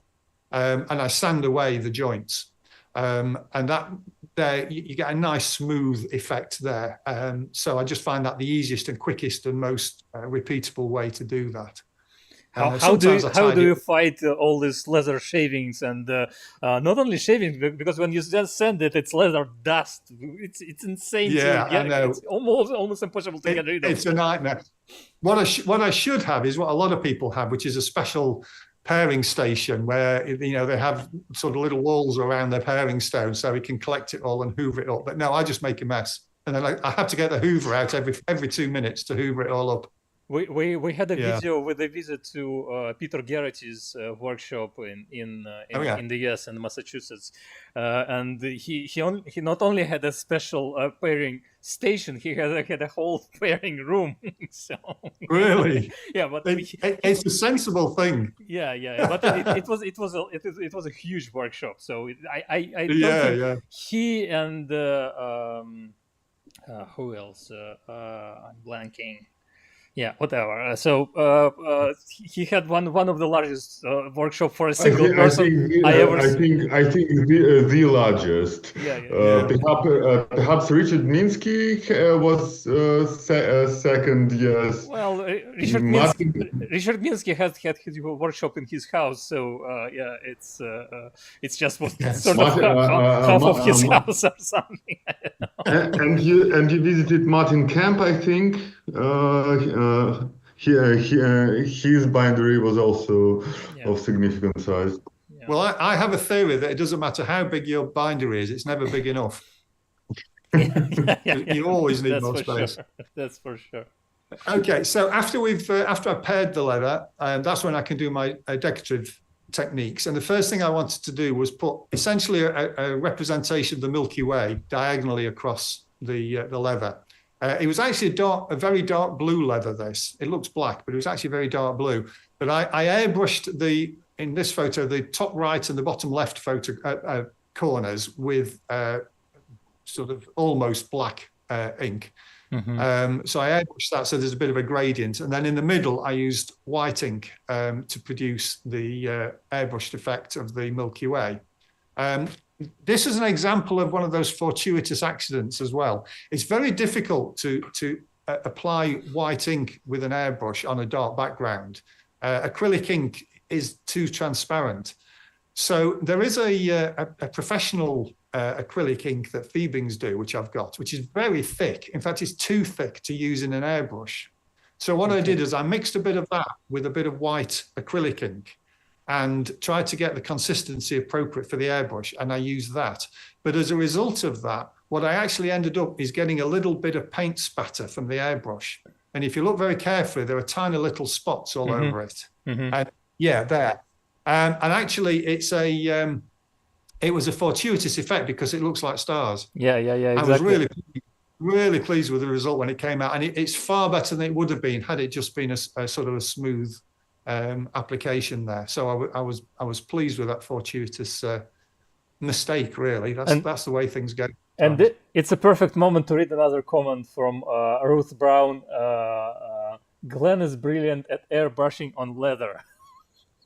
and I sand away the joints. And that there you get a nice smooth effect there. So I just find that the easiest and quickest and most repeatable way to do that. How do Sometimes I tidy you it. fight all these leather shavings and not only shavings, because when you just send it, it's leather dust. It's insane Yeah, to get. I know. It's almost impossible to get rid of. It's a nightmare. What I should have is what a lot of people have, which is a special pairing station where they have sort of little walls around their pairing stone, so we can collect it all and hoover it up. But no, I just make a mess, and then I have to get the hoover out every 2 minutes to hoover it all up. We had a video with a visit to Peter Garrity's workshop in the US in Massachusetts, and he not only had a special pairing station, he had a whole pairing room. So Really, yeah, but it's a sensible thing. Yeah, but it was a huge workshop. So I don't think he and who else? I'm blanking. Yeah, whatever. So he had one of the largest workshop for a single person I ever seen. I think the largest. Perhaps Richard Minsky was second. Yes. Well, Richard Minsky had his workshop in his house, so it's just sort of half of his house or something. And you visited Martin Kemp, I think. His bindery was also of significant size. Yeah. Well, I have a theory that it doesn't matter how big your bindery is; it's never big enough. You always need more space. Sure. That's for sure. Okay, so after I paired the leather, that's when I can do my decorative techniques. And the first thing I wanted to do was put essentially a representation of the Milky Way diagonally across the leather. It was actually a very dark blue leather. It looks black, but it was actually very dark blue. But I airbrushed in this photo the top right and the bottom left photo corners with sort of almost black ink. Mm-hmm. So I airbrushed that so there's a bit of a gradient, and then in the middle I used white ink to produce the airbrushed effect of the Milky Way. This is an example of one of those fortuitous accidents as well. It's very difficult to apply white ink with an airbrush on a dark background. Acrylic ink is too transparent. So there is a professional acrylic ink that Fiebings do, which I've got, which is very thick. In fact, it's too thick to use in an airbrush. So what I did is I mixed a bit of that with a bit of white acrylic ink and tried to get the consistency appropriate for the airbrush, and I used that. But as a result of that, what I actually ended up is getting a little bit of paint spatter from the airbrush. And if you look very carefully, there are tiny little spots all over it. Mm-hmm. And there. And actually, it was a fortuitous effect because it looks like stars. Yeah, exactly. I was really pleased with the result when it came out, and it's far better than it would have been had it just been a sort of a smooth application there. So I was pleased with that fortuitous mistake. Really, that's the way things go. And it's a perfect moment to read another comment from Ruth Brown. Glenn is brilliant at airbrushing on leather.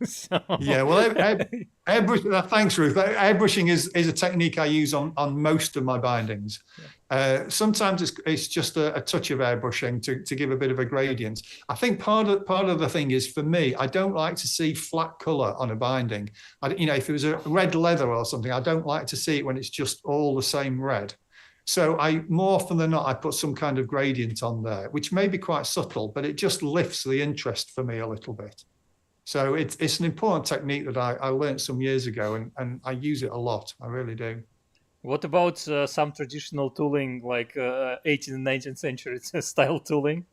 So... Yeah, well, airbrushing. Thanks, Ruth. Airbrushing is a technique I use on most of my bindings. Sometimes it's just a touch of airbrushing to give a bit of a gradient. I think part of the thing is, for me, I don't like to see flat color on a binding. If it was a red leather or something, I don't like to see it when it's just all the same red. So more often than not, I put some kind of gradient on there, which may be quite subtle, but it just lifts the interest for me a little bit. So it's an important technique that I learned some years ago, and I use it a lot. I really do. What about some traditional tooling, like 18th and 19th century style tooling?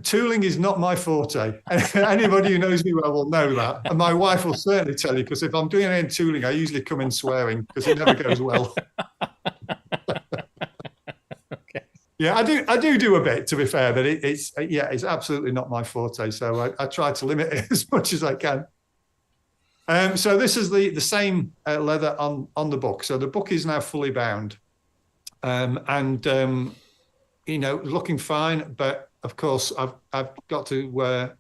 Tooling is not my forte. Anybody who knows me well will know that. And my wife will certainly tell you, because if I'm doing any tooling, I usually come in swearing because it never goes well. Yeah, I do a bit, to be fair, but it's absolutely not my forte. So I try to limit it as much as I can. So this is the same leather on the book. So the book is now fully bound, looking fine. But of course, I've got to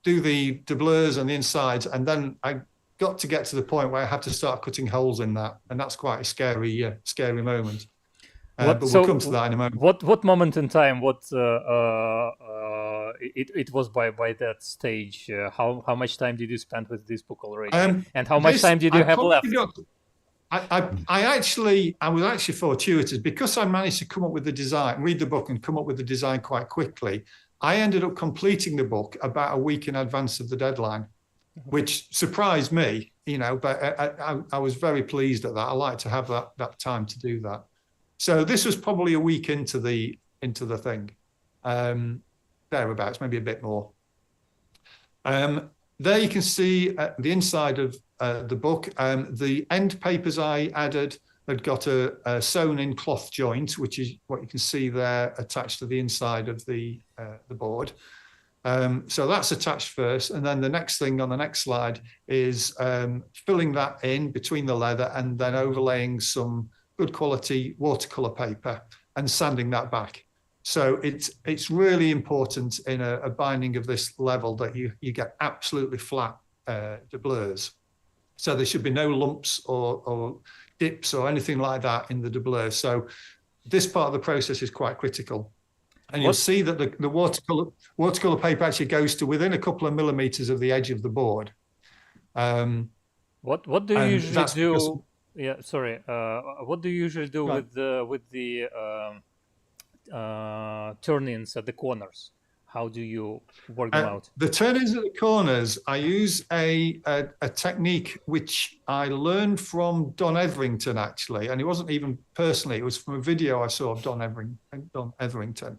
do the doublures on the insides, and then I got to get to the point where I have to start cutting holes in that, and that's quite a scary moment. But we'll come to that in a moment. What moment in time? What it was by that stage? How much time did you spend with this book already, and how much This, time did you I have left? I was actually fortuitous because I managed to come up with the design, read the book and come up with the design quite quickly. I ended up completing the book about a week in advance of the deadline, which surprised me, but I was very pleased at that. I like to have that time to do that. So this was probably a week into the thing, thereabouts, maybe a bit more. There you can see the inside of the book. The end papers I added had got a sewn-in cloth joint, which is what you can see there attached to the inside of the board. So that's attached first, and then the next thing on the next slide is filling that in between the leather and then overlaying some good quality watercolor paper and sanding that back. So it's really important in a binding of this level that you get absolutely flat doublures. So there should be no lumps or dips or anything like that in the doublure. So this part of the process is quite critical. And you'll see that the watercolor paper actually goes to within a couple of millimeters of the edge of the board. What do you usually do? Yeah, sorry. What do you usually do with the turn-ins at the corners? How do you work them out? The turn-ins at the corners, I use a technique which I learned from Don Etherington, actually, and it wasn't even personally, it was from a video I saw of Don Etherington,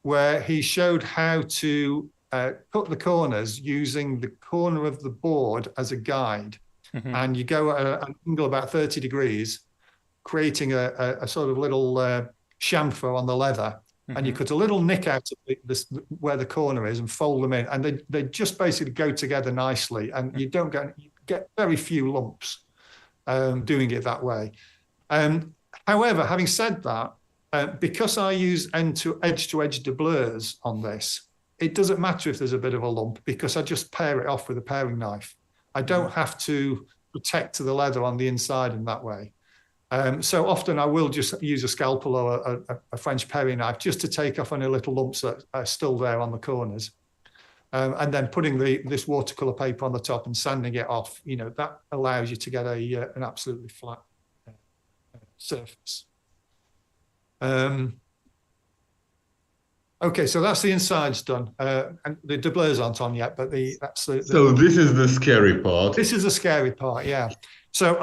where he showed how to cut the corners using the corner of the board as a guide. Mm-hmm. And you go at an angle about 30 degrees, creating a sort of little chamfer on the leather. Mm-hmm. And you cut a little nick out of where the corner is and fold them in. And they just basically go together nicely. And you get very few lumps doing it that way. However, having said that, because I use edge-to-edge doublures on this, it doesn't matter if there's a bit of a lump because I just pare it off with a paring knife. I don't have to protect the leather on the inside in that way. So often I will just use a scalpel or a French paring knife just to take off any little lumps that are still there on the corners. And then putting this watercolor paper on the top and sanding it off, that allows you to get an absolutely flat surface. Okay, so that's the insides done. And the doublures aren't on yet, but So this is the scary part. This is the scary part, yeah. So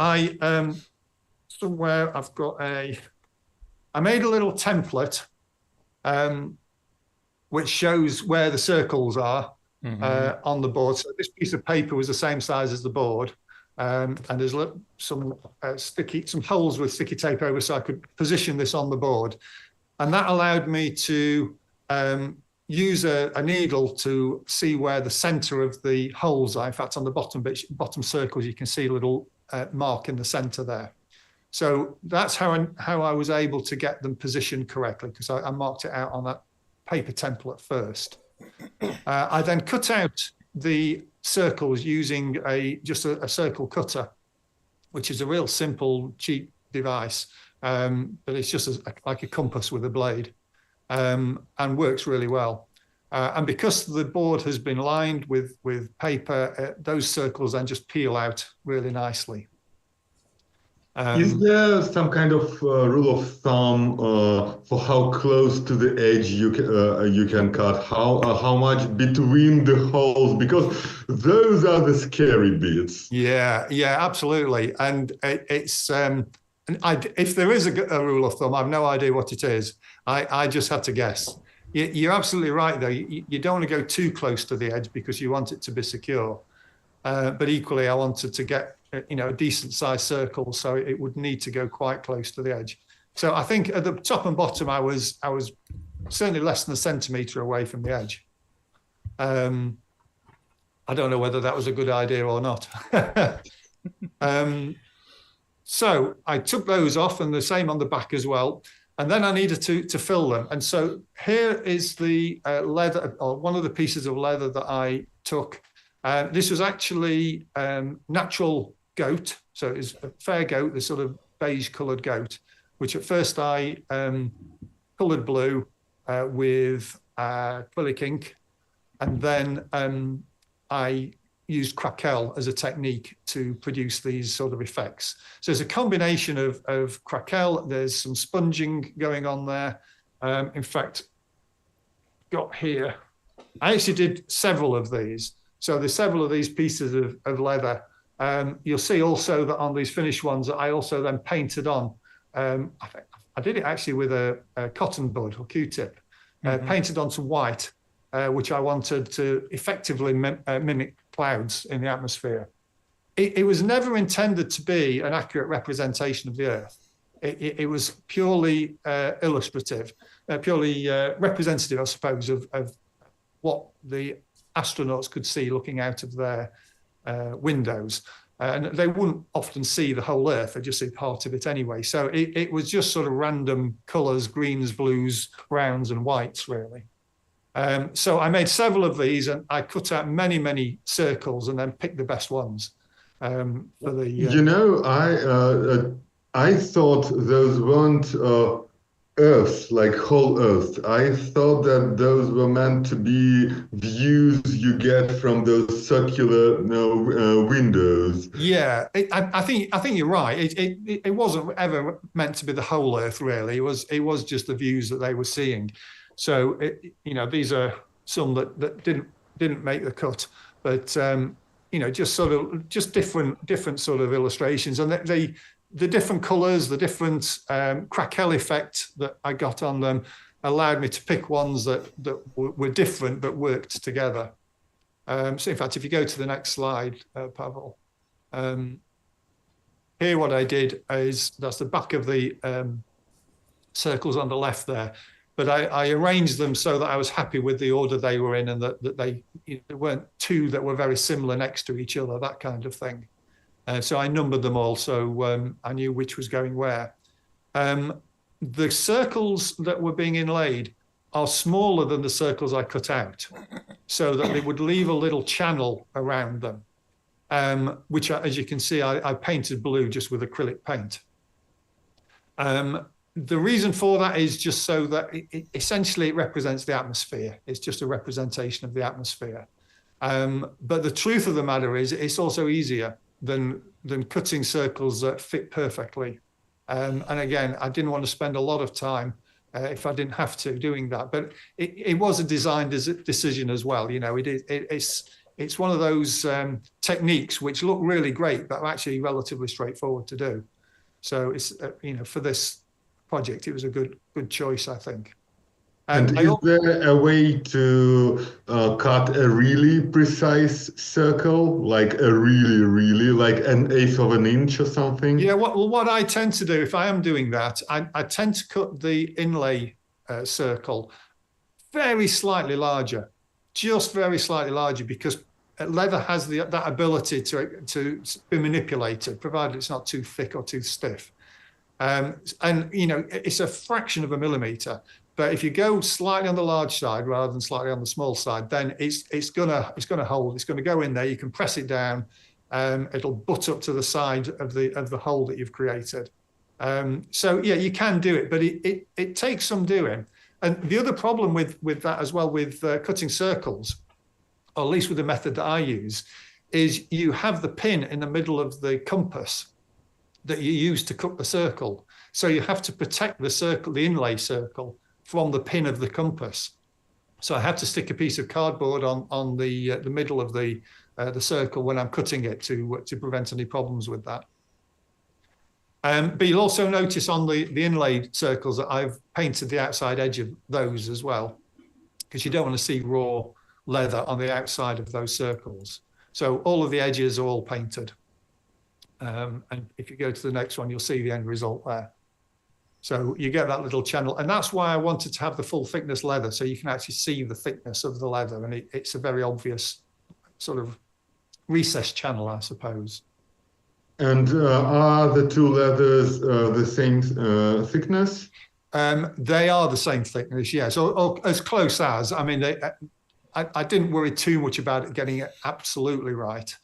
somewhere I've got I made a little template which shows where the circles are on the board. So this piece of paper was the same size as the board. And there's some holes with sticky tape over so I could position this on the board. And that allowed me to use a needle to see where the center of the holes are. In fact, on the bottom circles, you can see a little mark in the center there. So that's how I was able to get them positioned correctly, because I marked it out on that paper template first. I then cut out the circles using just a circle cutter, which is a real simple, cheap device, but it's just like a compass with a blade, and works really well. And because the board has been lined with paper, those circles then just peel out really nicely. Is there some kind of rule of thumb for how close to the edge you can cut? How much between the holes? Because those are the scary bits. Yeah, absolutely. And it's if there is a rule of thumb, I've no idea what it is. I just had to guess. You're absolutely right, though. You don't want to go too close to the edge because you want it to be secure. But equally, I wanted to get a decent sized circle, so it would need to go quite close to the edge. So I think at the top and bottom, I was certainly less than a centimetre away from the edge. I don't know whether that was a good idea or not. So I took those off, and the same on the back as well. And then I needed to fill them. And so here is the leather, or one of the pieces of leather that I took. This was actually natural goat, so it was a fair goat, the sort of beige coloured goat, which at first I coloured blue with acrylic ink, And then I used craquelle as a technique to produce these sort of effects. So there's a combination of craquelle, there's some sponging going on there. In fact, got here, I actually did several of these. So there's several of these pieces of leather. You'll see also that on these finished ones that I also then painted on. I did it actually with a cotton bud or Q-tip, painted onto white, which I wanted to effectively mimic clouds in the atmosphere. It was never intended to be an accurate representation of the Earth. It was purely illustrative, purely representative, I suppose, of what the astronauts could see looking out of their windows. And they wouldn't often see the whole Earth, they just see part of it anyway. So it was just sort of random colors, greens, blues, browns, and whites, really. So I made several of these, and I cut out many, many circles and then picked the best ones for the... You know, I thought those weren't Earth, like whole Earth. I thought that those were meant to be views you get from those circular windows. Yeah, I think you're right. It wasn't ever meant to be the whole Earth, really. It was just the views that they were seeing. So these are some that didn't make the cut, but just different sort of illustrations, and the different colours, the different craquelle effect that I got on them allowed me to pick ones that were different but worked together. So in fact, if you go to the next slide, Pavel, here what I did is, that's the back of the circles on the left there, but I arranged them so that I was happy with the order they were in, and that there weren't two that were very similar next to each other, that kind of thing. So I numbered them all, so I knew which was going where. The circles that were being inlaid are smaller than the circles I cut out, so that they would leave a little channel around them, which, as you can see, I painted blue just with acrylic paint. The reason for that is just so that essentially it represents the atmosphere. It's just a representation of the atmosphere. But the truth of the matter is, it's also easier than cutting circles that fit perfectly. And again, I didn't want to spend a lot of time if I didn't have to doing that. But it was a design decision as well. It's one of those techniques which look really great, but are actually relatively straightforward to do. So it's for this project, it was a good choice, I think. And is there a way to cut a really precise circle, like a really, like an eighth of an inch or something? Yeah, what I tend to do, if I am doing that, I tend to cut the inlay circle very slightly larger, just very slightly larger, because leather has that ability to be manipulated, provided it's not too thick or too stiff. And it's a fraction of a millimeter. But if you go slightly on the large side rather than slightly on the small side, then it's gonna hold. It's gonna go in there. You can press it down. It'll butt up to the side of the hole that you've created. So yeah, you can do it, but it takes some doing. And the other problem with that as well, with cutting circles, or at least with the method that I use, is you have the pin in the middle of the compass that you use to cut the circle. So you have to protect the circle, the inlay circle, from the pin of the compass. So I had to stick a piece of cardboard on the middle of the circle when I'm cutting it to prevent any problems with that. But you'll also notice on the inlaid circles that I've painted the outside edge of those as well, because you don't want to see raw leather on the outside of those circles. So all of the edges are all painted. And if you go to the next one, you'll see the end result there. So you get that little channel. And that's why I wanted to have the full thickness leather, so you can actually see the thickness of the leather. And it's a very obvious sort of recessed channel, I suppose. And are the two leathers the same thickness? They are the same thickness, yes. Or as close as. I mean, I didn't worry too much about it getting it absolutely right.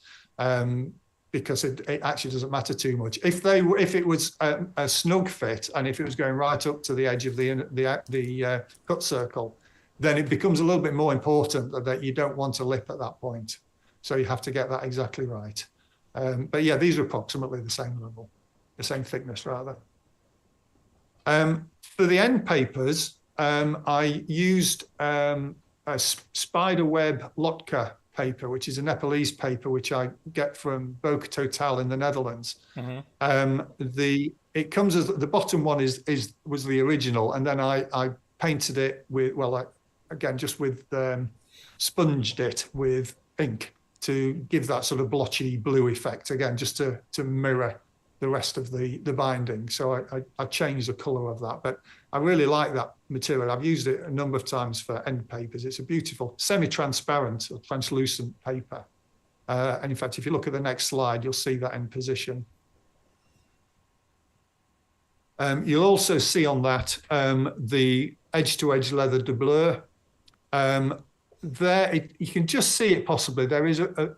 Because it actually doesn't matter too much. If it was a snug fit, and if it was going right up to the edge of the cut circle, then it becomes a little bit more important that you don't want a lip at that point. So you have to get that exactly right. But yeah, these are approximately the same level, the same thickness rather. For the end papers, I used a spiderweb Lotka paper, which is a Nepalese paper, which I get from Boca Total in the Netherlands. It comes as the bottom one was the original, and then I painted it with, well, again, just with sponged it with ink to give that sort of blotchy blue effect, again, just to mirror the rest of the binding. So I changed the color of that, but I really like that material. I've used it a number of times for end papers. It's a beautiful semi-transparent or translucent paper. And in fact, if you look at the next slide, you'll see that in position. You'll also see on that the edge-to-edge leather doublure. There, you can just see it possibly. There is the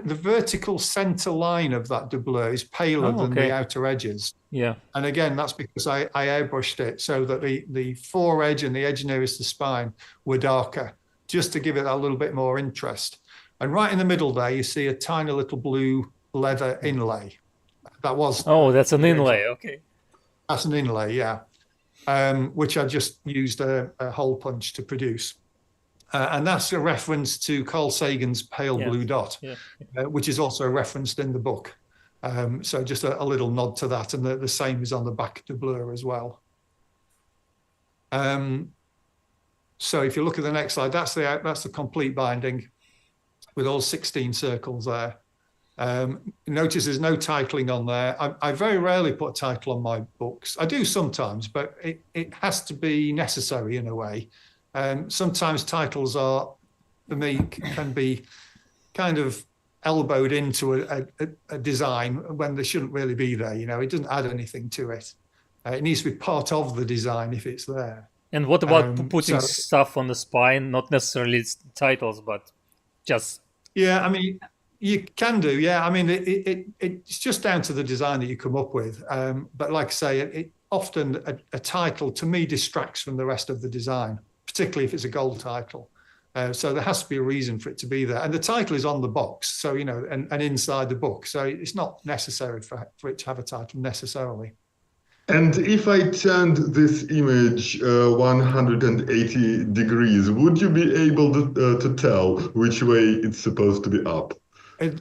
vertical center line of that doublure is paler than the outer edges. Yeah. And again, that's because I airbrushed it so that the foredge and the edge nearest the spine were darker, just to give it a little bit more interest. And right in the middle there, you see a tiny little blue leather inlay. That was... Oh, that's an inlay. Okay. That's an inlay, yeah. Which I just used a hole punch to produce. And that's a reference to Carl Sagan's pale blue dot, which is also referenced in the book. So just a little nod to that, and the same is on the back doublure as well. So if you look at the next slide, that's the complete binding with all 16 circles there. Notice there's no titling on there. I very rarely put a title on my books. I do sometimes, but it has to be necessary in a way. Sometimes titles are, for me, can be kind of elbowed into a design when they shouldn't really be there. You know, it doesn't add anything to it. It needs to be part of the design if it's there. And what about putting stuff on the spine? Not necessarily titles, but just... Yeah, I mean, you can do. Yeah, I mean, it's just down to the design that you come up with. But like I say, often a title, to me, distracts from the rest of the design, particularly if it's a gold title. So there has to be a reason for it to be there. And the title is on the box, so, you know, and inside the book. So it's not necessary for it to have a title necessarily. And if I turned this image 180 degrees, would you be able to tell which way it's supposed to be up?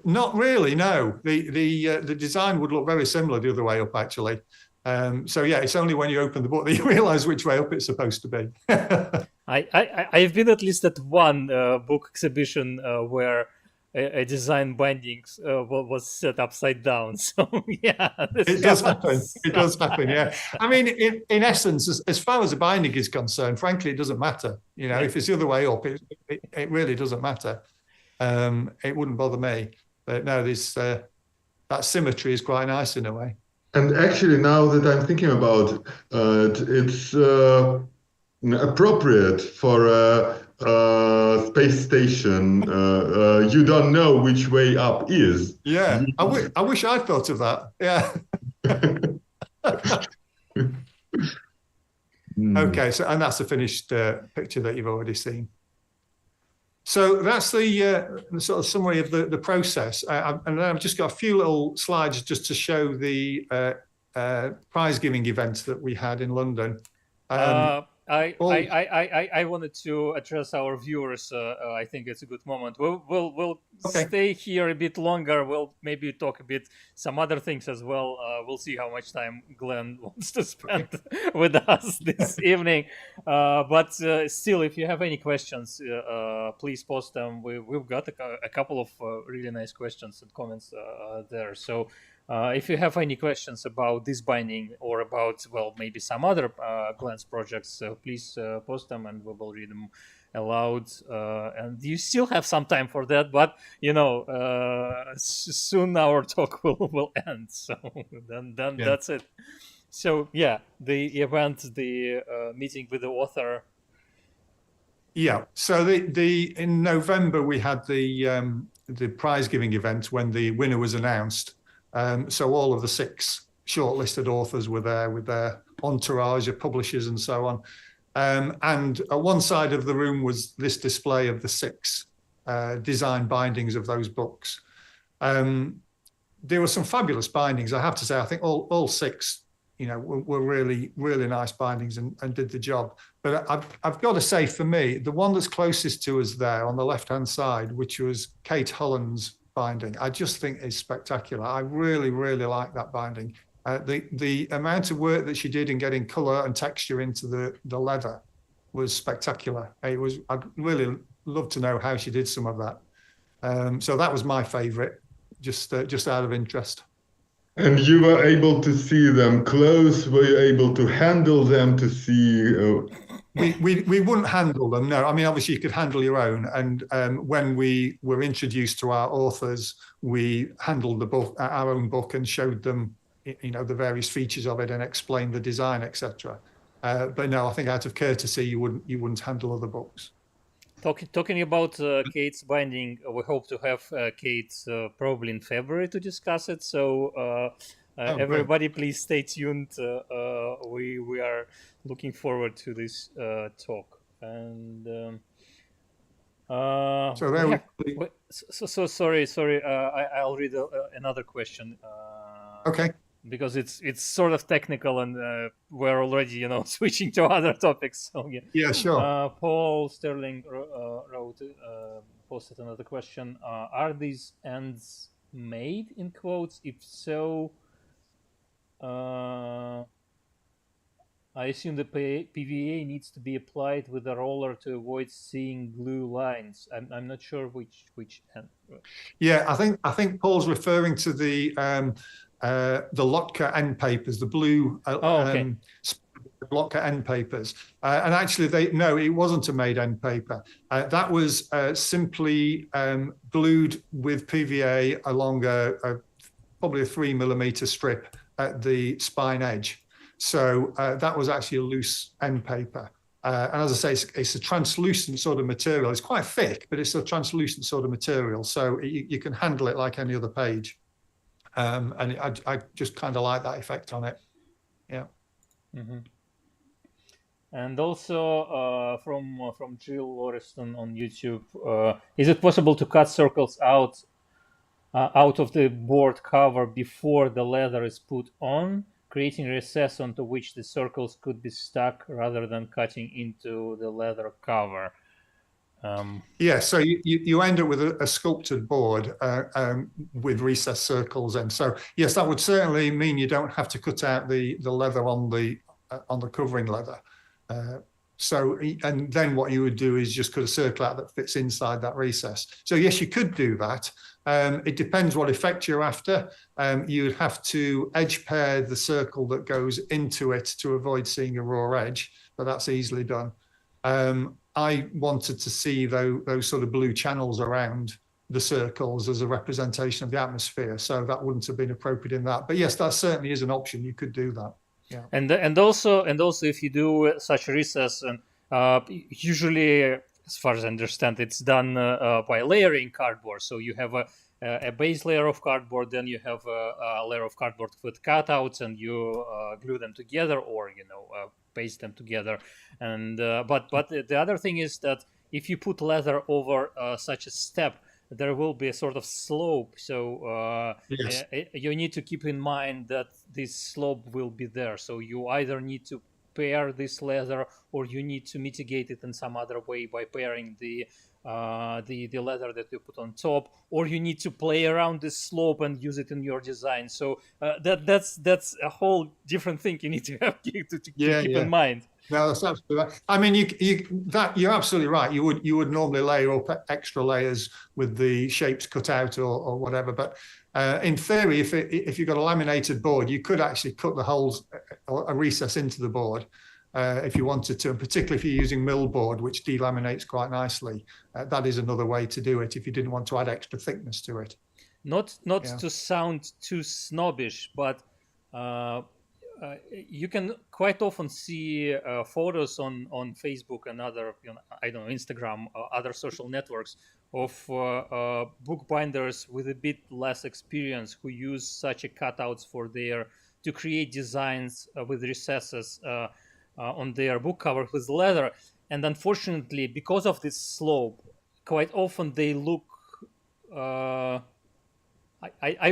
Not really, no. The design would look very similar the other way up, actually. So yeah, it's only when you open the book that you realize which way up it's supposed to be. I've been at least at one book exhibition where a design binding was set upside down. So yeah, it does happen. It does happen. Yeah, I mean, in essence, as far as the binding is concerned, frankly, it doesn't matter. You know, if it's the other way up, it really doesn't matter. It wouldn't bother me. But no, that symmetry is quite nice in a way. And actually, now that I'm thinking about it, it's appropriate for a space station. You don't know which way up is. Yeah, I wish I'd thought of that. Yeah. Okay, so and that's the finished picture that you've already seen. So that's the sort of summary of the process. And then I've just got a few little slides just to show the prize giving event that we had in London. I wanted to address our viewers. I think it's a good moment. We'll stay here a bit longer. We'll maybe talk a bit some other things as well. We'll see how much time Glenn wants to spend with us this evening. But still, if you have any questions, please post them. We've got a couple of really nice questions and comments there. So if you have any questions about this binding or about, well, maybe some other Glenn's projects, please post them and we will read them aloud. And you still have some time for that, but, you know, soon our talk will end. So then that's it. So, yeah, the event, the meeting with the author. Yeah, so in November, we had the prize giving event when the winner was announced. So all of the 6 shortlisted authors were there with their entourage of publishers and so on. And at one side of the room was this display of the 6 design bindings of those books. There were some fabulous bindings, I have to say. I think all 6, were really, really nice bindings and did the job. But I've got to say, for me, the one that's closest to us there on the left-hand side, which was Kate Holland's binding, I just think is spectacular. I really, really like that binding. The amount of work that she did in getting color and texture into the leather was spectacular. I'd really love to know how she did some of that. So that was my favorite, just out of interest. And you were able to see them close? Were you able to handle them to see? We wouldn't handle them, no. I mean, obviously you could handle your own. And when we were introduced to our authors, we handled the book, our own book, and showed them, the various features of it and explained the design, etc. But no, I think out of courtesy, you wouldn't handle other books. Talking about Kate's binding, we hope to have Kate probably in February to discuss it. So everybody, please stay tuned. We are looking forward to this talk. And so there so sorry. I'll read another question. Okay. Because it's sort of technical, and we're already switching to other topics. So yeah, sure. Paul Sterling posted another question. Are these ends made in quotes? If so, I assume the PVA needs to be applied with a roller to avoid seeing glue lines. I'm not sure which end. Yeah, I think Paul's referring to the Lotka end papers, the blue Lotka end papers. And actually, it wasn't a made end paper. That was simply glued with PVA along probably a 3mm strip at the spine edge. So that was actually a loose end paper. And as I say, it's a translucent sort of material. It's quite thick, but it's a translucent sort of material. So you can handle it like any other page. And I just kind of like that effect on it. Yeah. Mm-hmm. And also from Jill Lauriston on YouTube, is it possible to cut circles out of the board cover before the leather is put on, creating a recess onto which the circles could be stuck rather than cutting into the leather cover? Yeah, so you end up with a sculpted board with recessed circles, and so yes, that would certainly mean you don't have to cut out the leather on the covering leather. And then what you would do is just cut a circle out that fits inside that recess. So yes, you could do that. It depends what effect you're after. You'd have to edge pair the circle that goes into it to avoid seeing a raw edge, but that's easily done. I wanted to see those sort of blue channels around the circles as a representation of the atmosphere, so that wouldn't have been appropriate in that. But yes, that certainly is an option. You could do that. Yeah. And also if you do such a recess, usually, as far as I understand, it's done by layering cardboard. So you have a base layer of cardboard, then you have a layer of cardboard with cutouts, and you glue them together, or paste them together. And but the other thing is that if you put leather over such a step, there will be a sort of slope. So yes. You need to keep in mind that this slope will be there. So you either need to pair this leather, or you need to mitigate it in some other way by pairing the leather that you put on top, or you need to play around this slope and use it in your design. So that's a whole different thing you need to have to keep in mind. No, that's absolutely right. I mean, you're absolutely right. You would normally layer up extra layers with the shapes cut out or whatever. But in theory, if you've got a laminated board, you could actually cut the holes, a recess into the board if you wanted to, and particularly if you're using mill board, which delaminates quite nicely. That is another way to do it if you didn't want to add extra thickness to it. Not to sound too snobbish, but you can quite often see photos on Facebook and other, Instagram, other social networks of bookbinders with a bit less experience who use such a cutouts to create designs with recesses. on their book cover with leather. And unfortunately, because of this slope, quite often they look, I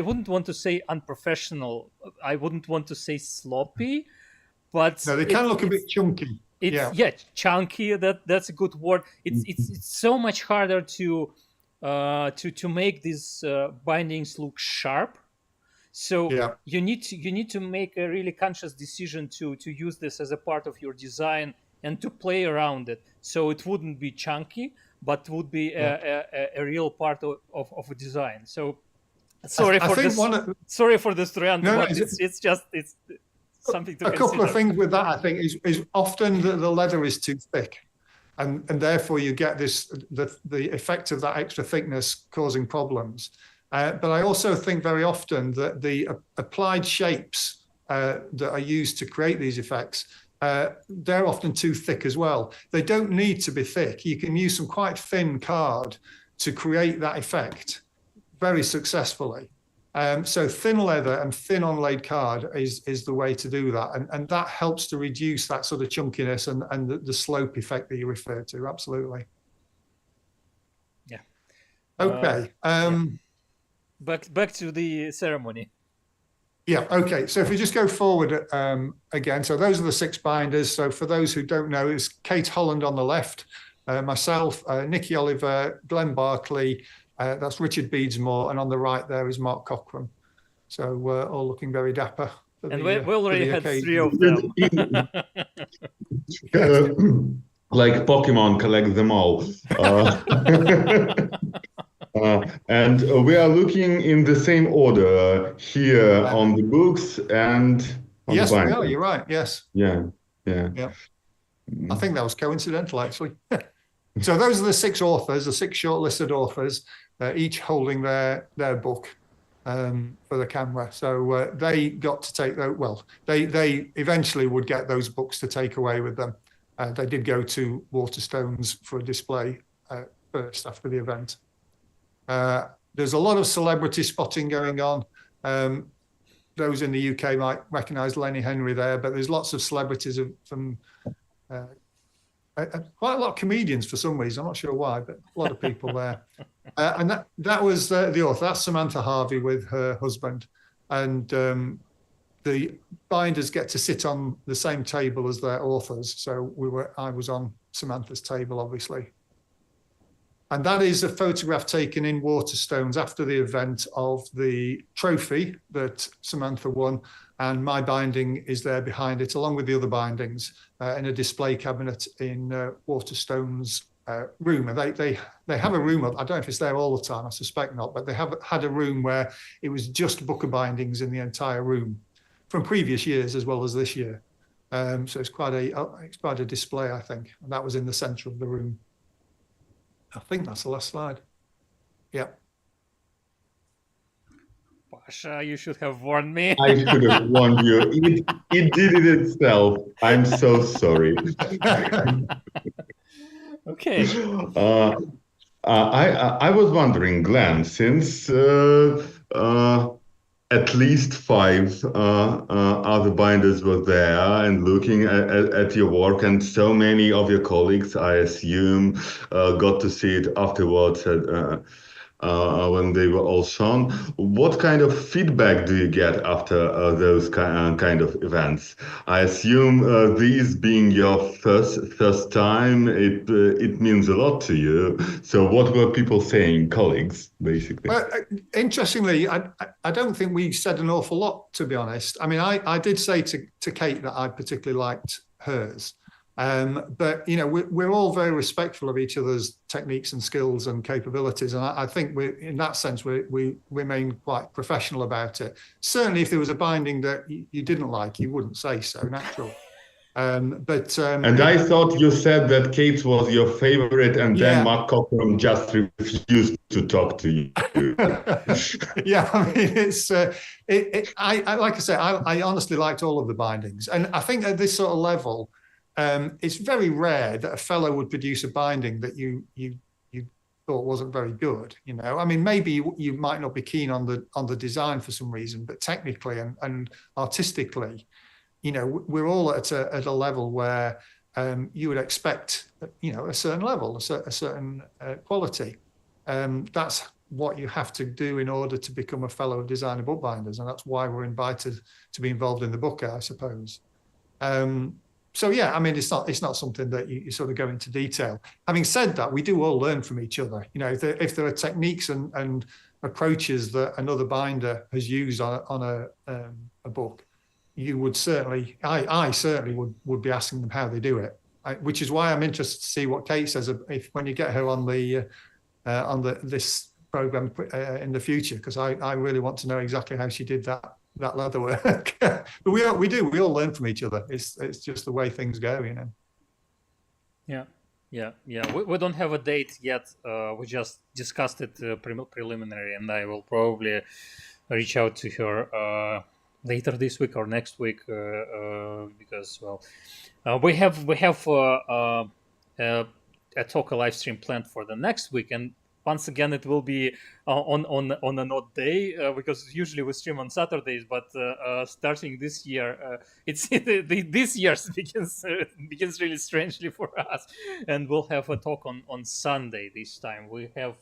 wouldn't want to say unprofessional, I wouldn't want to say sloppy, but No, they can look a bit chunky. It's chunky. That's a good word. It's so much harder to make these bindings look sharp. So you need to make a really conscious decision to use this as a part of your design and to play around it, so it wouldn't be chunky, but would be a real part of a design. So sorry for this rant, but it's something to consider. A couple of things with that, I think, is often the leather is too thick, and therefore you get the effect of that extra thickness causing problems. But I also think very often that the applied shapes that are used to create these effects, they're often too thick as well. They don't need to be thick. You can use some quite thin card to create that effect very successfully. So thin leather and thin onlaid card is the way to do that. And that helps to reduce that sort of chunkiness and the slope effect that you referred to. Absolutely. Yeah. Okay. Back to the ceremony. Yeah, okay. So if we just go forward again, so those are the 6 binders. So for those who don't know, it's Kate Holland on the left, myself, Nikki Oliver, Glenn Barkley, that's Richard Beadsmore, and on the right there is Mark Cockram. So we're all looking very dapper. And we already had occasion. 3 of them. Like Pokemon, collect them all. And we are looking in the same order here on the books and on yes, the binder. we are. You're right. Yes. Yeah. I think that was coincidental, actually. So those are the 6 authors, the 6 shortlisted authors, each holding their book for the camera. So they got to take those. Well, they eventually would get those books to take away with them. They did go to Waterstones for a display first after the event. There's a lot of celebrity spotting going on. Those in the UK might recognise Lenny Henry there, but there's lots of celebrities from quite a lot of comedians for some reason. I'm not sure why, but a lot of people there. And that was the author. That's Samantha Harvey with her husband. And the binders get to sit on the same table as their authors. So I was on Samantha's table, obviously. And that is a photograph taken in Waterstones after the event of the trophy that Samantha won. And my binding is there behind it, along with the other bindings, in a display cabinet in Waterstones' room. And they have a room, I don't know if it's there all the time, I suspect not, but they have had a room where it was just book bindings in the entire room from previous years as well as this year. So it's quite a display, I think. And that was in the center of the room. I think that's the last slide. Yeah. Pasha, you should have warned me. I should have warned you. It did it itself. I'm so sorry. Okay. I was wondering, Glenn, since at least 5 other binders were there and looking at your work, and so many of your colleagues, I assume, got to see it afterwards when they were all shown. What kind of feedback do you get after those kind of events? I assume these being your first time, it means a lot to you. So what were people saying, colleagues, basically? Well, interestingly, I don't think we said an awful lot, to be honest. I mean, I did say to Kate that I particularly liked hers. But, you know, we're all very respectful of each other's techniques and skills and capabilities. And I think in that sense, we remain quite professional about it. Certainly, if there was a binding that you didn't like, you wouldn't say so, naturally. And I thought you said that Kate was your favorite, and then Mark Cockram just refused to talk to you. Yeah, I mean, it's I like I say, I honestly liked all of the bindings, and I think at this sort of level, it's very rare that a fellow would produce a binding that you thought wasn't very good. You know, I mean, maybe you might not be keen on the design for some reason, but technically and artistically, we're all at a level where you would expect, a certain level, a certain quality. That's what you have to do in order to become a fellow of Designer Bookbinders, and that's why we're invited to be involved in the book, I suppose. So yeah, I mean, it's not something that you sort of go into detail. Having said that, we do all learn from each other. If there are techniques and approaches that another binder has used on a book, you would certainly, I certainly would be asking them how they do it. Which is why I'm interested to see what Kate says when you get her on this program in the future, because I really want to know exactly how she did that leather work. But we all learn from each other. It's just the way things go, Yeah. We don't have a date yet. We just discussed it preliminary, and I will probably reach out to her later this week or next week, because we have a talk, a live stream planned for the next week, and once again it will be on an odd day, because usually we stream on Saturdays, but starting this year, this year begins really strangely for us, and we'll have a talk on Sunday this time. We will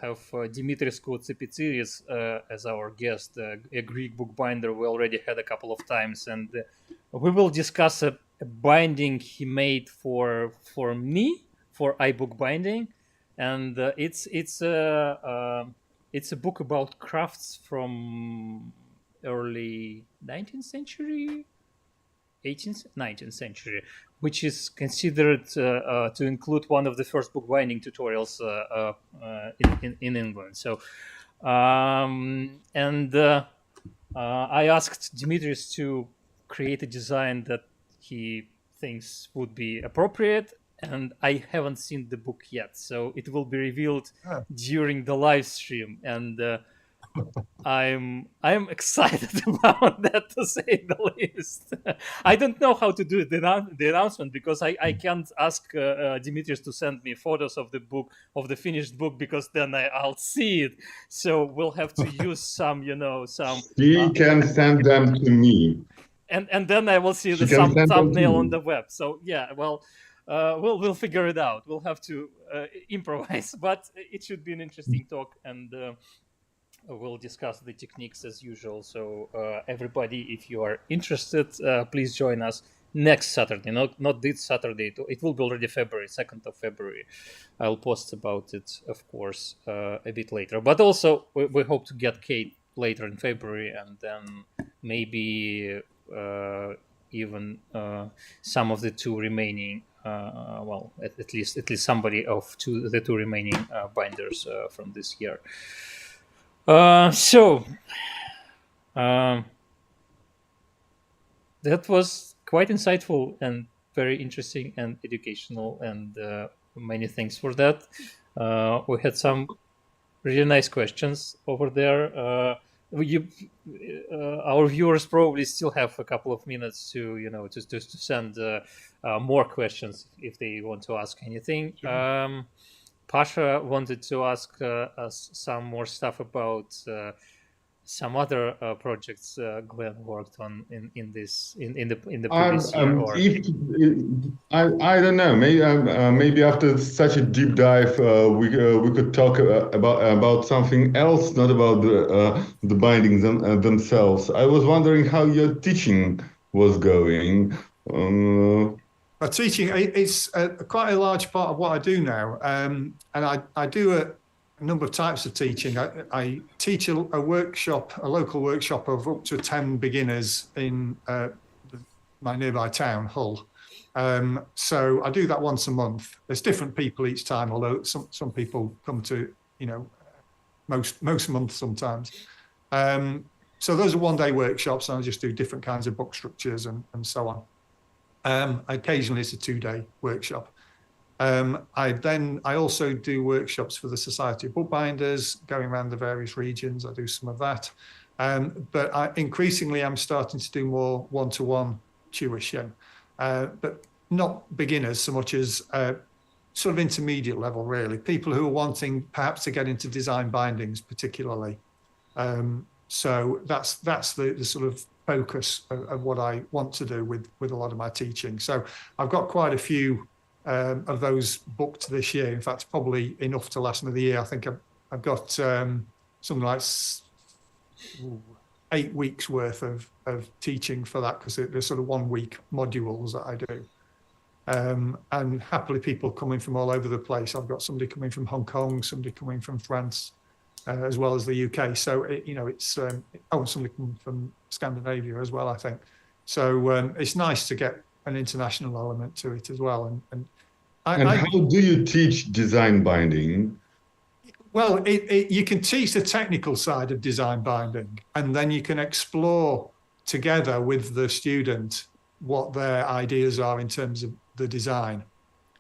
have Dimitris Koutsipitiris as our guest, a Greek bookbinder we already had a couple of times, and we will discuss a binding he made for me for iBookBinding, and it's a book about crafts from early 19th century, 19th century, which is considered to include one of the first bookbinding tutorials in England. So, I asked Dimitris to create a design that he thinks would be appropriate, and I haven't seen the book yet, so it will be revealed during the live stream, and I'm excited about that, to say the least. I don't know how to do the announcement, because I can't ask Dimitris to send me photos of the book, of the finished book, because then I'll see it. So we'll have to use some. He can send them to me, and then I will see the thumbnail on the web. So yeah, well. We'll figure it out. We'll have to improvise, but it should be an interesting talk, and we'll discuss the techniques as usual. So everybody, if you are interested, please join us next Saturday. Not this Saturday. It will be already February, 2nd of February. I'll post about it, of course, a bit later. But also, we hope to get Kate later in February, and then maybe even some of the two remaining. At least somebody of the two remaining binders from this year. So that was quite insightful and very interesting and educational, and many thanks for that. We had some really nice questions over there. Our viewers probably still have a couple of minutes to to send more questions if they want to ask anything. Sure. Pasha wanted to ask us some more stuff about some other projects Glenn worked on in the previous year. Or... I don't know. Maybe after such a deep dive, we could talk about something else, not about the bindings themselves. I was wondering how your teaching was going. Teaching is quite a large part of what I do now, and I do a number of types of teaching. I teach a local workshop of up to 10 beginners in my nearby town, Hull. So I do that once a month. There's different people each time, although some people come to most months sometimes. So those are one-day workshops, and I just do different kinds of book structures and so on. Occasionally it's a 2-day workshop. I also do workshops for the Society of Bookbinders, going around the various regions. I do some of that. But increasingly I'm starting to do more one-to-one tuition, but not beginners so much as sort of intermediate level, really. People who are wanting perhaps to get into design bindings particularly. So that's the sort of focus of what I want to do with a lot of my teaching. So I've got quite a few of those booked this year. In fact, probably enough to last me the year. I think I've got something like 8 weeks worth of teaching for that, because they're sort of 1 week modules that I do. And happily people coming from all over the place. I've got somebody coming from Hong Kong, somebody coming from France, as well as the UK. So, it's, somebody coming from Scandinavia as well, I think. So it's nice to get an international element to it as well. And how do you teach design binding? Well, you can teach the technical side of design binding, and then you can explore together with the student what their ideas are in terms of the design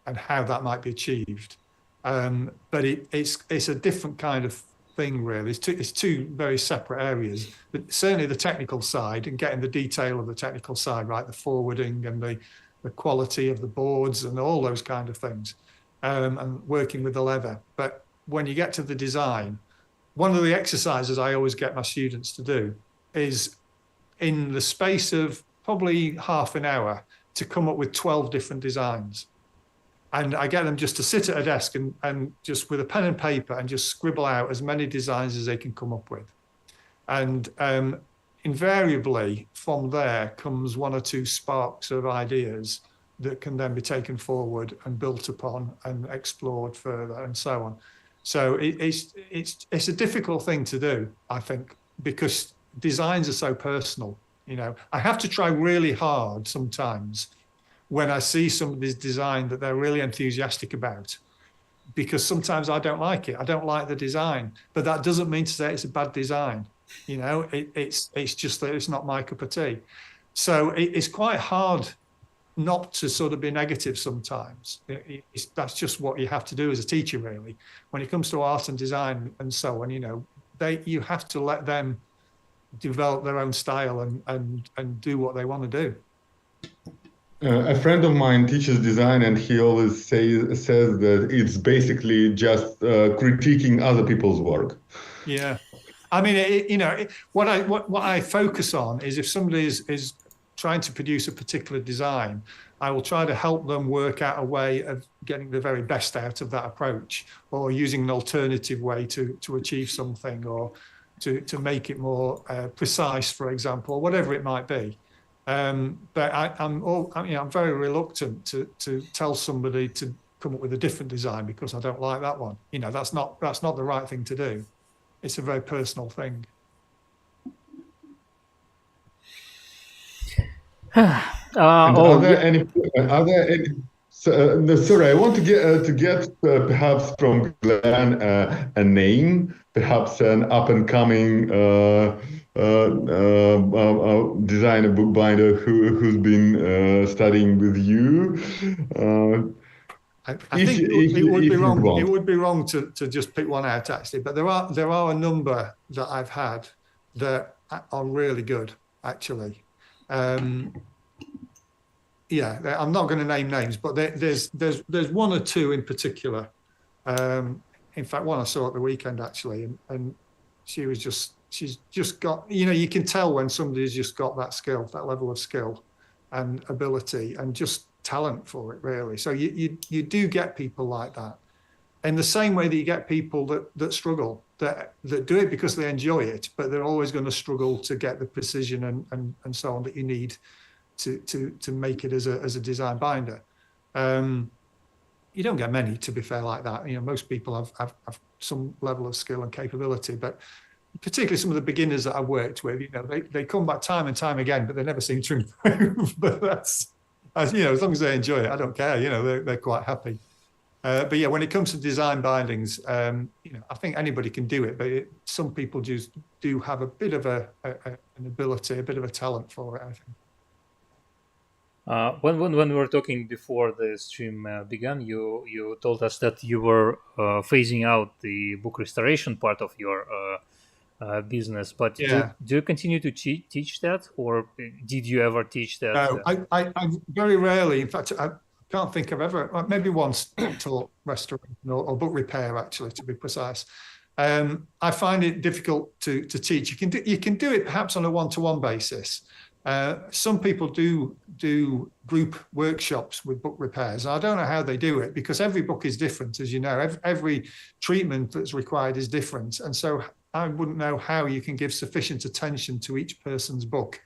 and how that might be achieved. But it's a different kind of thing, really. It's two very separate areas, but certainly the technical side and getting the detail of the technical side right, the forwarding and the quality of the boards and all those kind of things, and working with the leather. But when you get to the design, one of the exercises I always get my students to do is, in the space of probably half an hour, to come up with 12 different designs. And I get them just to sit at a desk and just with a pen and paper and just scribble out as many designs as they can come up with. And invariably from there comes 1 or 2 sparks of ideas that can then be taken forward and built upon and explored further and so on. So it's a difficult thing to do, I think, because designs are so personal. I have to try really hard sometimes when I see somebody's design that they're really enthusiastic about, because sometimes I don't like it. I don't like the design, but that doesn't mean to say it's a bad design. It's just that it's not my cup of tea. So it's quite hard not to sort of be negative sometimes. That's just what you have to do as a teacher, really. When it comes to art and design and so on, you have to let them develop their own style and do what they want to do. A friend of mine teaches design, and he always says that it's basically just critiquing other people's work. Yeah, I mean, what I focus on is, if somebody is trying to produce a particular design, I will try to help them work out a way of getting the very best out of that approach, or using an alternative way to achieve something, or to make it more precise, for example, or whatever it might be. But I'm very reluctant to tell somebody to come up with a different design because I don't like that one. That's not the right thing to do. It's a very personal thing. Are there any? Sorry, I want to get perhaps from Glenn a name, perhaps an up and coming designer bookbinder who's been studying with you. I think it would be wrong. It would be wrong to just pick one out, actually. But there are a number that I've had that are really good, actually. Yeah, I'm not going to name names, but there's 1 or 2 in particular. In fact, one I saw at the weekend, actually, and she's just got, you can tell when somebody's just got that skill, that level of skill and ability and just talent for it, really. So you do get people like that. In the same way that you get people that struggle, that do it because they enjoy it, but they're always going to struggle to get the precision and so on that you need to make it as a design binder. You don't get many, to be fair, like that. Most people have some level of skill and capability, but particularly some of the beginners that I've worked with, they come back time and time again, but they never seem to improve. But that's, as long as they enjoy it, I don't care. They're quite happy. But yeah, when it comes to design bindings, I think anybody can do it, but some people just do have a bit of an ability, a bit of a talent for it, I think. When we were talking before the stream began, you told us that you were phasing out the book restoration part of your business, but yeah. do you continue to teach that, or did you ever teach that? No, I very rarely, in fact, I can't think I've ever, maybe once taught restoration or book repair, actually, to be precise. I find it difficult to teach. You can do it perhaps on a one-to-one basis. Some people do group workshops with book repairs. I don't know how they do it because every book is different, as you know. Every treatment that's required is different, and so I wouldn't know how you can give sufficient attention to each person's book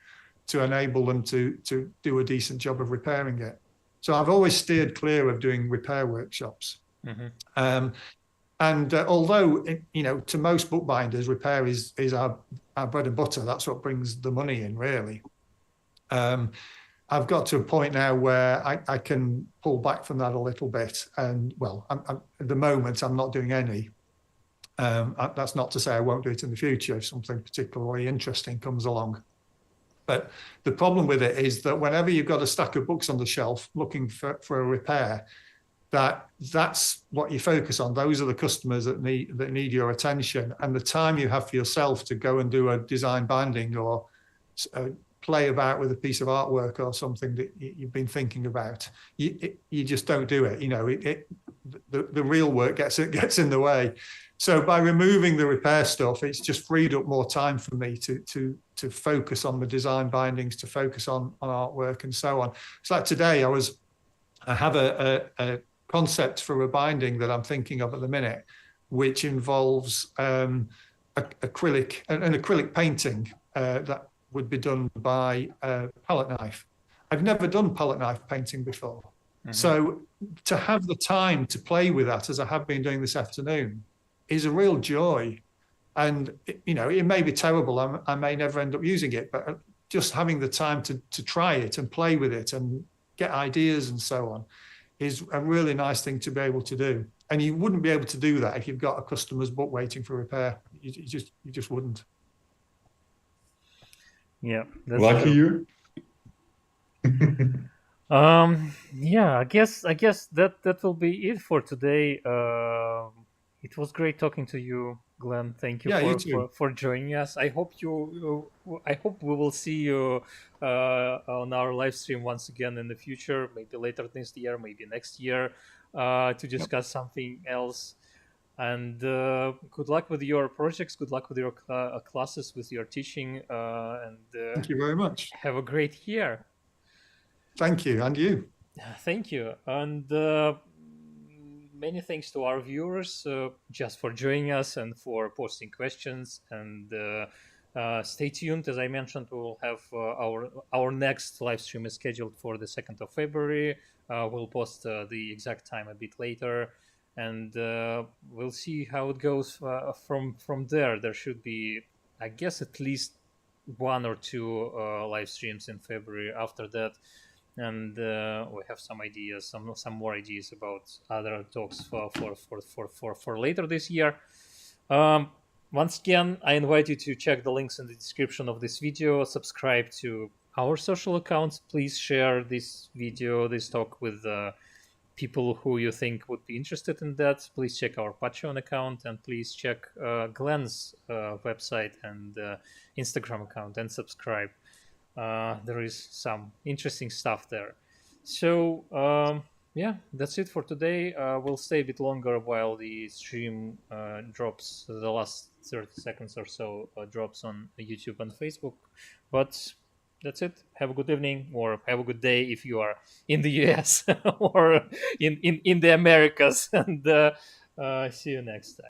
to enable them to do a decent job of repairing it. So I've always steered clear of doing repair workshops. Mm-hmm. And although, to most bookbinders, repair is our bread and butter, that's what brings the money in, really. I've got to a point now where I can pull back from that a little bit. And, well, at the moment, I'm not doing any. That's not to say I won't do it in the future if something particularly interesting comes along. But the problem with it is that whenever you've got a stack of books on the shelf looking for a repair, that's what you focus on. Those are the customers that need your attention, and the time you have for yourself to go and do a design binding or play about with a piece of artwork or something that you've been thinking about, you just don't do it. The real work gets in the way. So by removing the repair stuff, it's just freed up more time for me to focus on the design bindings, to focus on artwork and so on. It's like today I have a concept for a binding that I'm thinking of at the minute, which involves an acrylic painting that would be done by a palette knife. I've never done palette knife painting before. Mm-hmm. So to have the time to play with that, as I have been doing this afternoon, is a real joy. And, it may be terrible. I may never end up using it, but just having the time to try it and play with it and get ideas and so on is a really nice thing to be able to do. And you wouldn't be able to do that if you've got a customer's book waiting for repair. You just wouldn't. Yeah. That's Lucky true. You. Yeah, I guess that will be it for today. It was great talking to you, Glenn. Thank you for joining us. I hope we will see you on our live stream once again in the future, maybe later this year, maybe next year, to discuss something else. And good luck with your projects. Good luck with your classes, with your teaching. And thank you very much. Have a great year. Thank you, and you. Thank you. And many thanks to our viewers just for joining us and for posting questions. And stay tuned. As I mentioned, we will have our next live stream is scheduled for the 2nd of February. We'll post the exact time a bit later. And we'll see how it goes from there. There should be, I guess, at least 1 or 2 live streams in February after that. And we have some ideas, some more ideas about other talks for later this year. Once again, I invite you to check the links in the description of this video. Subscribe to our social accounts. Please share this video, this talk with people who you think would be interested in that. Please check our Patreon account, and please check Glenn's website and Instagram account and subscribe. There is some interesting stuff there. So yeah, that's it for today. We'll stay a bit longer while the stream drops, the last 30 seconds or so drops on YouTube and Facebook. But that's it. Have a good evening, or have a good day if you are in the US or in the Americas. And see you next time.